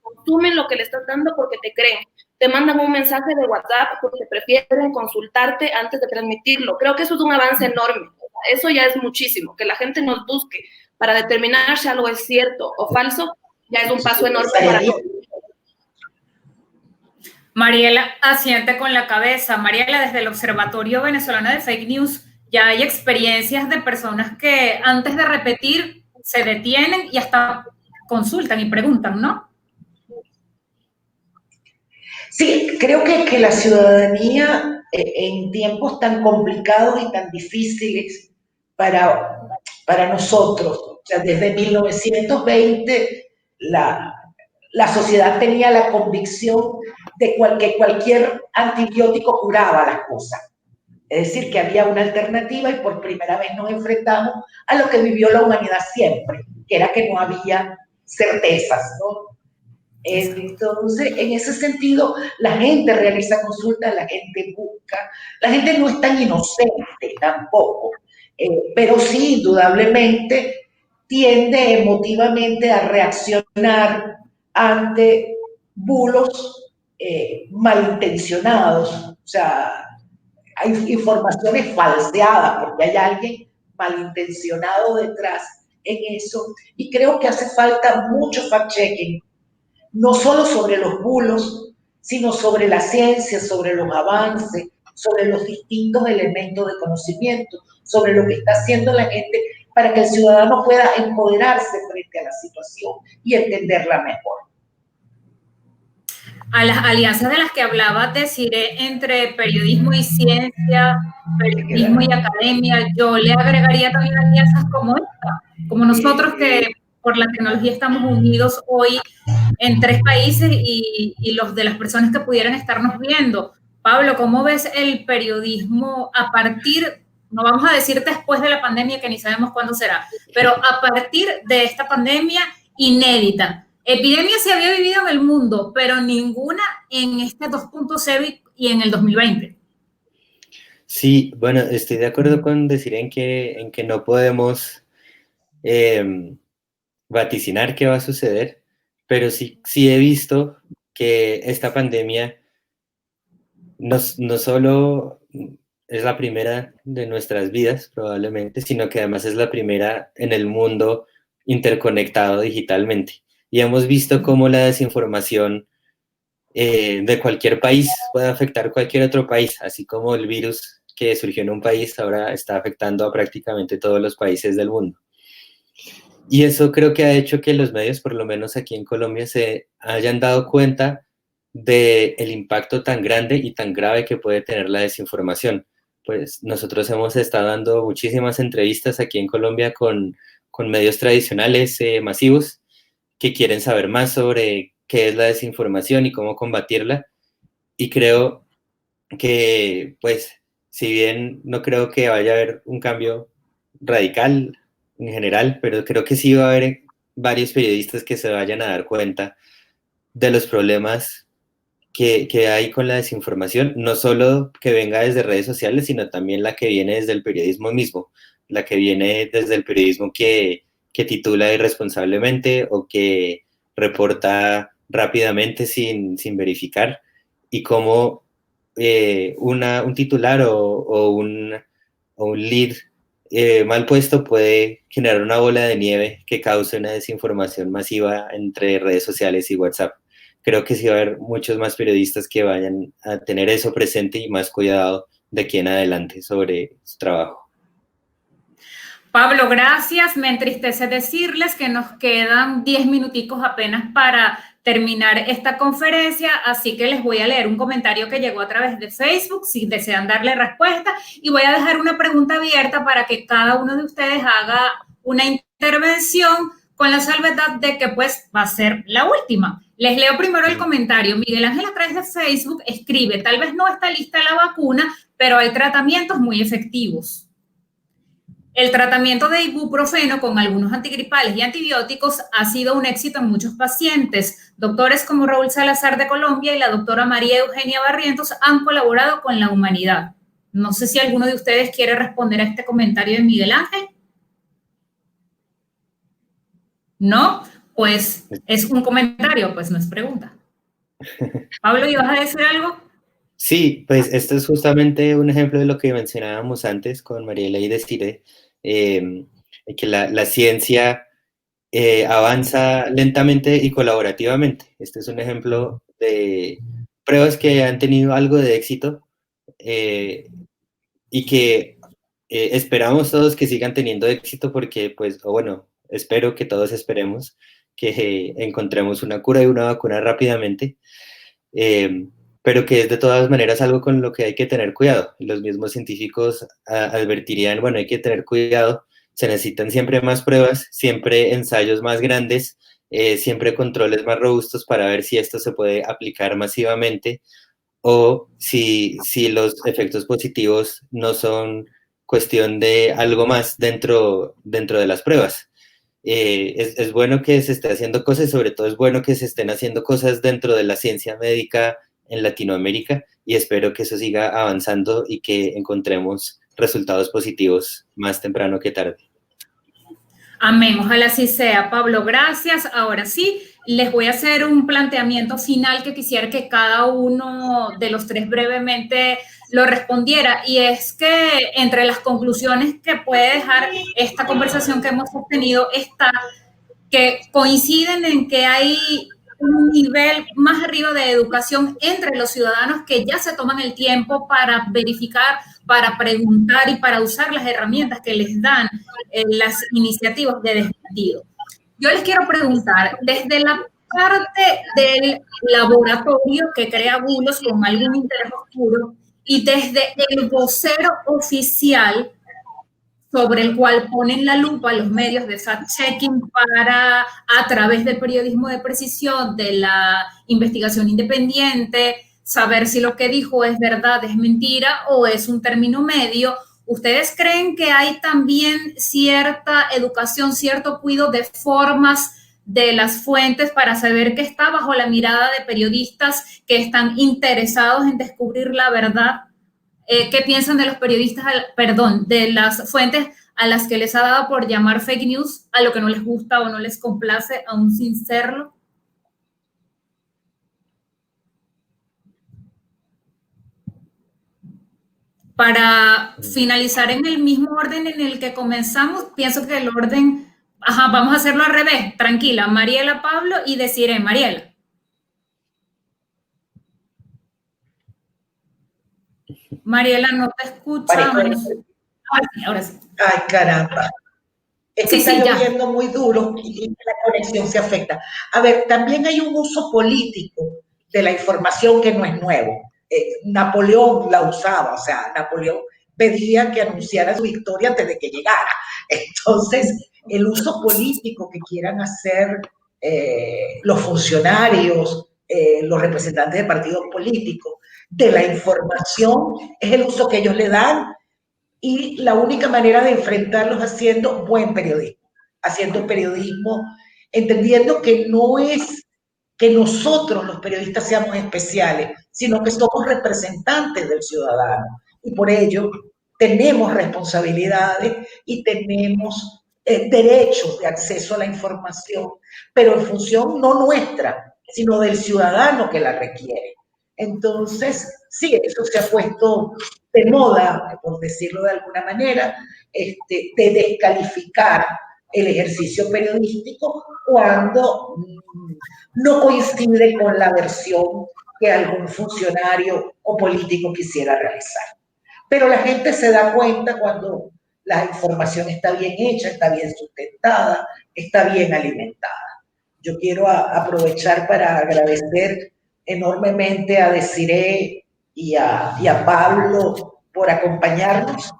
Consumen lo que le estás dando porque te creen. Te mandan un mensaje de WhatsApp porque prefieren consultarte antes de transmitirlo. Creo que eso es un avance enorme. Eso ya es muchísimo. Que la gente nos busque para determinar si algo es cierto o falso, ya es un paso enorme para nosotros. Mariela asiente con la cabeza. Mariela, desde el Observatorio Venezolano de Fake News, ya hay experiencias de personas que antes de repetir se detienen y hasta consultan y preguntan, ¿no? Sí, creo que la ciudadanía en tiempos tan complicados y tan difíciles para nosotros, o sea, desde 1920 la sociedad tenía la convicción de que cualquier antibiótico curaba las cosas. Es decir, que había una alternativa y por primera vez nos enfrentamos a lo que vivió la humanidad siempre, que era que no había certezas, ¿no? Entonces, en ese sentido, la gente realiza consultas, la gente busca, la gente no es tan inocente tampoco, pero sí, indudablemente, tiende emotivamente a reaccionar ante bulos malintencionados, o sea, hay informaciones falseadas porque hay alguien malintencionado detrás en eso, y creo que hace falta mucho fact-checking, no solo sobre los bulos, sino sobre la ciencia, sobre los avances, sobre los distintos elementos de conocimiento, sobre lo que está haciendo la gente para que el ciudadano pueda empoderarse frente a la situación y entenderla mejor. A las alianzas de las que hablaba, deciré, entre periodismo y ciencia, periodismo y academia, yo le agregaría también alianzas como esta, como nosotros que por la tecnología estamos unidos hoy en 3 países y los de las personas que pudieran estarnos viendo. Pablo, ¿cómo ves el periodismo a partir, no vamos a decir después de la pandemia, que ni sabemos cuándo será, pero a partir de esta pandemia inédita? Epidemia se había vivido en el mundo, pero ninguna en este 2.0 y en el 2020. Sí, bueno, estoy de acuerdo con decir en que no podemos vaticinar qué va a suceder, pero sí he visto que esta pandemia no solo es la primera de nuestras vidas, probablemente, sino que además es la primera en el mundo interconectado digitalmente. Y hemos visto cómo la desinformación de cualquier país puede afectar cualquier otro país, así como el virus que surgió en un país ahora está afectando a prácticamente todos los países del mundo. Y eso creo que ha hecho que los medios, por lo menos aquí en Colombia, se hayan dado cuenta del impacto tan grande y tan grave que puede tener la desinformación. Pues nosotros hemos estado dando muchísimas entrevistas aquí en Colombia con medios tradicionales masivos que quieren saber más sobre qué es la desinformación y cómo combatirla. Y creo que, pues, si bien no creo que vaya a haber un cambio radical en general, pero creo que sí va a haber varios periodistas que se vayan a dar cuenta de los problemas que hay con la desinformación, no solo que venga desde redes sociales, sino también la que viene desde el periodismo mismo, la que viene desde el periodismo que titula irresponsablemente o que reporta rápidamente sin verificar, y cómo un titular o un lead mal puesto puede generar una bola de nieve que cause una desinformación masiva entre redes sociales y WhatsApp. Creo que sí va a haber muchos más periodistas que vayan a tener eso presente y más cuidado de aquí en adelante sobre su trabajo. Pablo, gracias. Me entristece decirles que nos quedan 10 minuticos apenas para terminar esta conferencia, así que les voy a leer un comentario que llegó a través de Facebook, si desean darle respuesta, y voy a dejar una pregunta abierta para que cada uno de ustedes haga una intervención con la salvedad de que pues va a ser la última. Les leo primero el comentario. Miguel Ángel a través de Facebook escribe, tal vez no está lista la vacuna, pero hay tratamientos muy efectivos. El tratamiento de ibuprofeno con algunos antigripales y antibióticos ha sido un éxito en muchos pacientes. Doctores como Raúl Salazar de Colombia y la doctora María Eugenia Barrientos han colaborado con la humanidad. No sé si alguno de ustedes quiere responder a este comentario de Miguel Ángel. ¿No? Pues es un comentario, pues no es pregunta. Pablo, ¿ibas a decir algo? Sí, pues esto es justamente un ejemplo de lo que mencionábamos antes con Mariela y Desiree, que la ciencia avanza lentamente y colaborativamente. Este es un ejemplo de pruebas que han tenido algo de éxito y que esperamos todos que sigan teniendo éxito porque, pues, o bueno, espero que todos esperemos que encontremos una cura y una vacuna rápidamente. Pero que es de todas maneras algo con lo que hay que tener cuidado. Los mismos científicos advertirían, bueno, hay que tener cuidado, se necesitan siempre más pruebas, siempre ensayos más grandes, siempre controles más robustos para ver si esto se puede aplicar masivamente o si los efectos positivos no son cuestión de algo más dentro de las pruebas. Es bueno que se esté haciendo cosas, sobre todo es bueno que se estén haciendo cosas dentro de la ciencia médica en Latinoamérica y espero que eso siga avanzando y que encontremos resultados positivos más temprano que tarde. Amén, ojalá así sea. Pablo, gracias. Ahora sí, les voy a hacer un planteamiento final que quisiera que cada uno de los tres brevemente lo respondiera, y es que entre las conclusiones que puede dejar esta conversación que hemos obtenido está que coinciden en que hay un nivel más arriba de educación entre los ciudadanos que ya se toman el tiempo para verificar, para preguntar y para usar las herramientas que les dan las iniciativas de desmentido. Yo les quiero preguntar, desde la parte del laboratorio que crea bulos con algún interés oscuro y desde el vocero oficial sobre el cual ponen la lupa los medios de fact-checking para, a través del periodismo de precisión, de la investigación independiente, saber si lo que dijo es verdad, es mentira o es un término medio. ¿Ustedes creen que hay también cierta educación, cierto cuidado de formas de las fuentes para saber que está bajo la mirada de periodistas que están interesados en descubrir la verdad? ¿Qué piensan de los periodistas, perdón, de las fuentes a las que les ha dado por llamar fake news a lo que no les gusta o no les complace, aún sin serlo? Para finalizar en el mismo orden en el que comenzamos, pienso que el orden, vamos a hacerlo al revés, tranquila, Mariela, Pablo y Desiree. Mariela. Mariela, no te escuchamos. Ahora sí. Ay, caramba. Es que está lloviendo muy duro y la conexión se afecta. A ver, también hay un uso político de la información que no es nuevo. Napoleón la usaba, o sea, Napoleón pedía que anunciara su victoria antes de que llegara. Entonces, el uso político que quieran hacer los funcionarios, los representantes de partidos políticos, de la información, es el uso que ellos le dan y la única manera de enfrentarlos haciendo buen periodismo, haciendo periodismo, entendiendo que no es que nosotros los periodistas seamos especiales, sino que somos representantes del ciudadano y por ello tenemos responsabilidades y tenemos derechos de acceso a la información, pero en función no nuestra, sino del ciudadano que la requiere. Entonces, sí, eso se ha puesto de moda, por decirlo de alguna manera, de descalificar el ejercicio periodístico cuando no coincide con la versión que algún funcionario o político quisiera realizar. Pero la gente se da cuenta cuando la información está bien hecha, está bien sustentada, está bien alimentada. Yo quiero aprovechar para agradecer enormemente a Desiree y a Pablo por acompañarnos.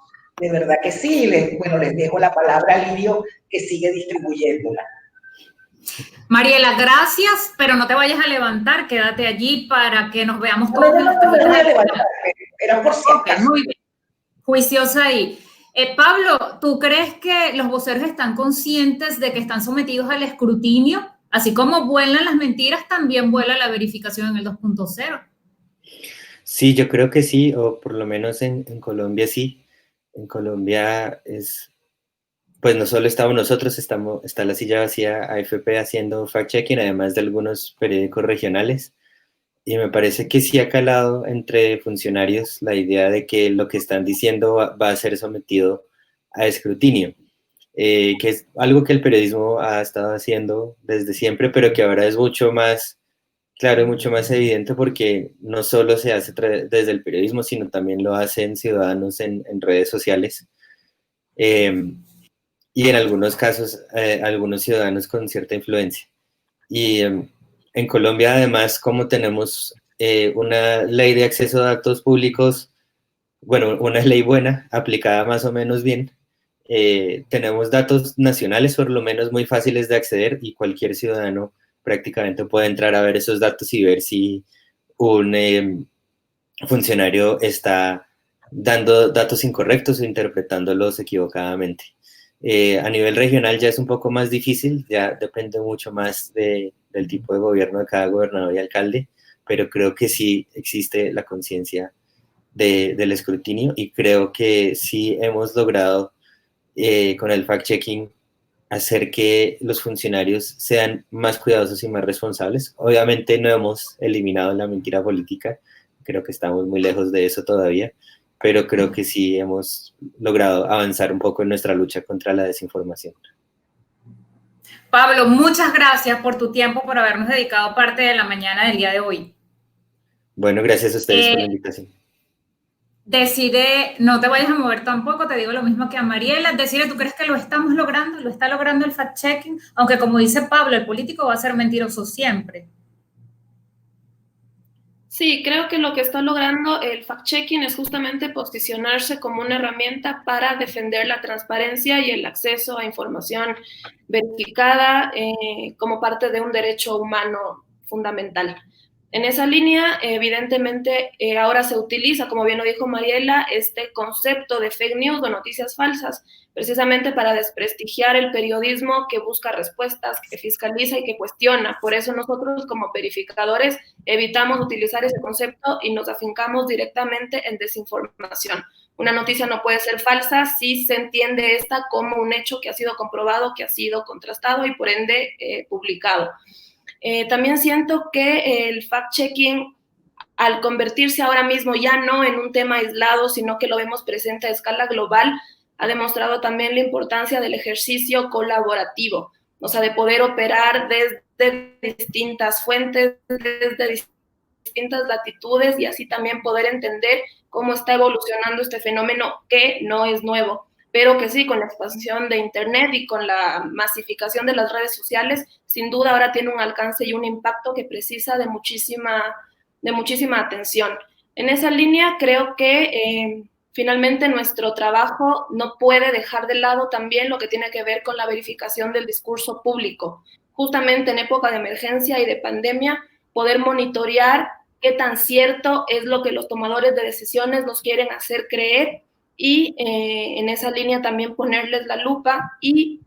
De verdad que sí. Les dejo la palabra a Lirio, que sigue distribuyéndola. Mariela, gracias, pero no te vayas a levantar, quédate allí para que nos veamos todos. No, me voy a levantar, era por si acaso. Okay, muy bien, juiciosa ahí. Pablo, ¿tú crees que los voceros están conscientes de que están sometidos al escrutinio? Así como vuelan las mentiras, también vuela la verificación en el 2.0. Sí, yo creo que sí, o por lo menos en Colombia sí. En Colombia pues no solo estamos nosotros, está la silla vacía AFP haciendo fact-checking, además de algunos periódicos regionales. Y me parece que sí ha calado entre funcionarios la idea de que lo que están diciendo va a ser sometido a escrutinio, que es algo que el periodismo ha estado haciendo desde siempre, pero que ahora es mucho más claro y mucho más evidente porque no solo se hace desde el periodismo, sino también lo hacen ciudadanos en redes sociales. Y en algunos casos, algunos ciudadanos con cierta influencia. Y en Colombia, además, como tenemos una ley de acceso a datos públicos, bueno, una ley buena, aplicada más o menos bien, tenemos datos nacionales, por lo menos muy fáciles de acceder, y cualquier ciudadano prácticamente puede entrar a ver esos datos y ver si un funcionario está dando datos incorrectos o interpretándolos equivocadamente. A nivel regional ya es un poco más difícil, ya depende mucho más del tipo de gobierno de cada gobernador y alcalde, pero creo que sí existe la conciencia del escrutinio y creo que sí hemos logrado con el fact-checking hacer que los funcionarios sean más cuidadosos y más responsables. Obviamente no hemos eliminado la mentira política, creo que estamos muy lejos de eso todavía, pero creo que sí hemos logrado avanzar un poco en nuestra lucha contra la desinformación. Pablo, muchas gracias por tu tiempo, por habernos dedicado parte de la mañana del día de hoy. Bueno, gracias a ustedes por la invitación. Desiree, no te vayas a mover tampoco, te digo lo mismo que a Mariela. Desiree, ¿tú crees que lo estamos logrando? ¿Lo está logrando el fact-checking? Aunque como dice Pablo, el político va a ser mentiroso siempre. Sí, creo que lo que está logrando el fact-checking es justamente posicionarse como una herramienta para defender la transparencia y el acceso a información verificada como parte de un derecho humano fundamental. En esa línea, evidentemente, ahora se utiliza, como bien lo dijo Mariela, este concepto de fake news o noticias falsas, precisamente para desprestigiar el periodismo que busca respuestas, que fiscaliza y que cuestiona. Por eso nosotros como verificadores evitamos utilizar ese concepto y nos afincamos directamente en desinformación. Una noticia no puede ser falsa si se entiende esta como un hecho que ha sido comprobado, que ha sido contrastado y por ende publicado. También siento que el fact-checking, al convertirse ahora mismo ya no en un tema aislado, sino que lo vemos presente a escala global, ha demostrado también la importancia del ejercicio colaborativo, o sea, de poder operar desde distintas fuentes, desde distintas latitudes y así también poder entender cómo está evolucionando este fenómeno que no es nuevo, pero que sí, con la expansión de Internet y con la masificación de las redes sociales, sin duda ahora tiene un alcance y un impacto que precisa de muchísima atención. En esa línea creo que finalmente nuestro trabajo no puede dejar de lado también lo que tiene que ver con la verificación del discurso público. Justamente en época de emergencia y de pandemia, poder monitorear qué tan cierto es lo que los tomadores de decisiones nos quieren hacer creer y en esa línea también ponerles la lupa y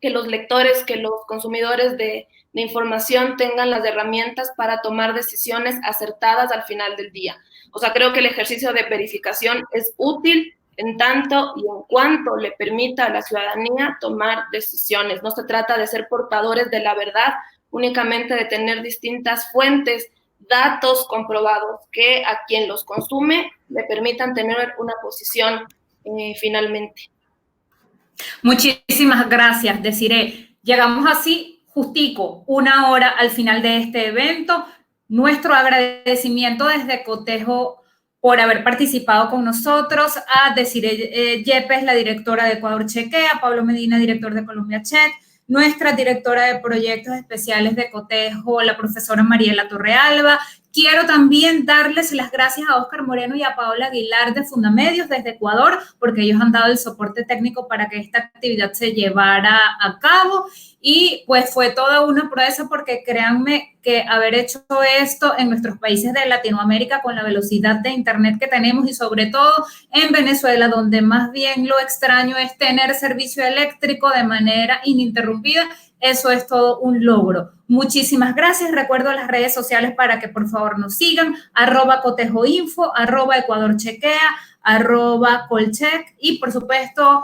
que los lectores, que los consumidores de información tengan las herramientas para tomar decisiones acertadas al final del día. O sea, creo que el ejercicio de verificación es útil en tanto y en cuanto le permita a la ciudadanía tomar decisiones. No se trata de ser portadores de la verdad, únicamente de tener distintas fuentes, datos comprobados que a quien los consume le permitan tener una posición finalmente. Muchísimas gracias, Desiree. Llegamos así justico 1 hora al final de este evento. Nuestro agradecimiento desde Cotejo por haber participado con nosotros, a Desiree Yepes, la directora de Ecuador Chequea, a Pablo Medina, director de Colombia Check, nuestra directora de proyectos especiales de cotejo, la profesora Mariela Torrealba. Quiero también darles las gracias a Óscar Moreno y a Paola Aguilar de Fundamedios desde Ecuador, porque ellos han dado el soporte técnico para que esta actividad se llevara a cabo. Y pues fue toda una proeza, porque créanme que haber hecho esto en nuestros países de Latinoamérica con la velocidad de internet que tenemos, y sobre todo en Venezuela, donde más bien lo extraño es tener servicio eléctrico de manera ininterrumpida, eso es todo un logro. Muchísimas gracias. Recuerdo las redes sociales para que por favor nos sigan: @cotejoinfo, @ecuadorchequea, @colcheck y por supuesto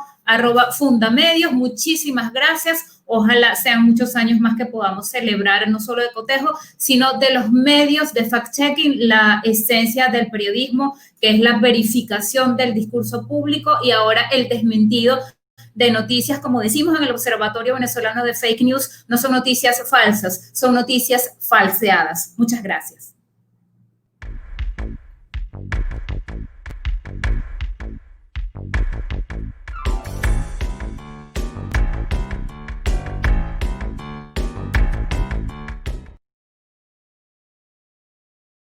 @fundamedios. Muchísimas gracias. Ojalá sean muchos años más que podamos celebrar, no solo de cotejo, sino de los medios de fact-checking, la esencia del periodismo, que es la verificación del discurso público y ahora el desmentido de noticias, como decimos en el Observatorio Venezolano de Fake News. No son noticias falsas, son noticias falseadas. Muchas gracias.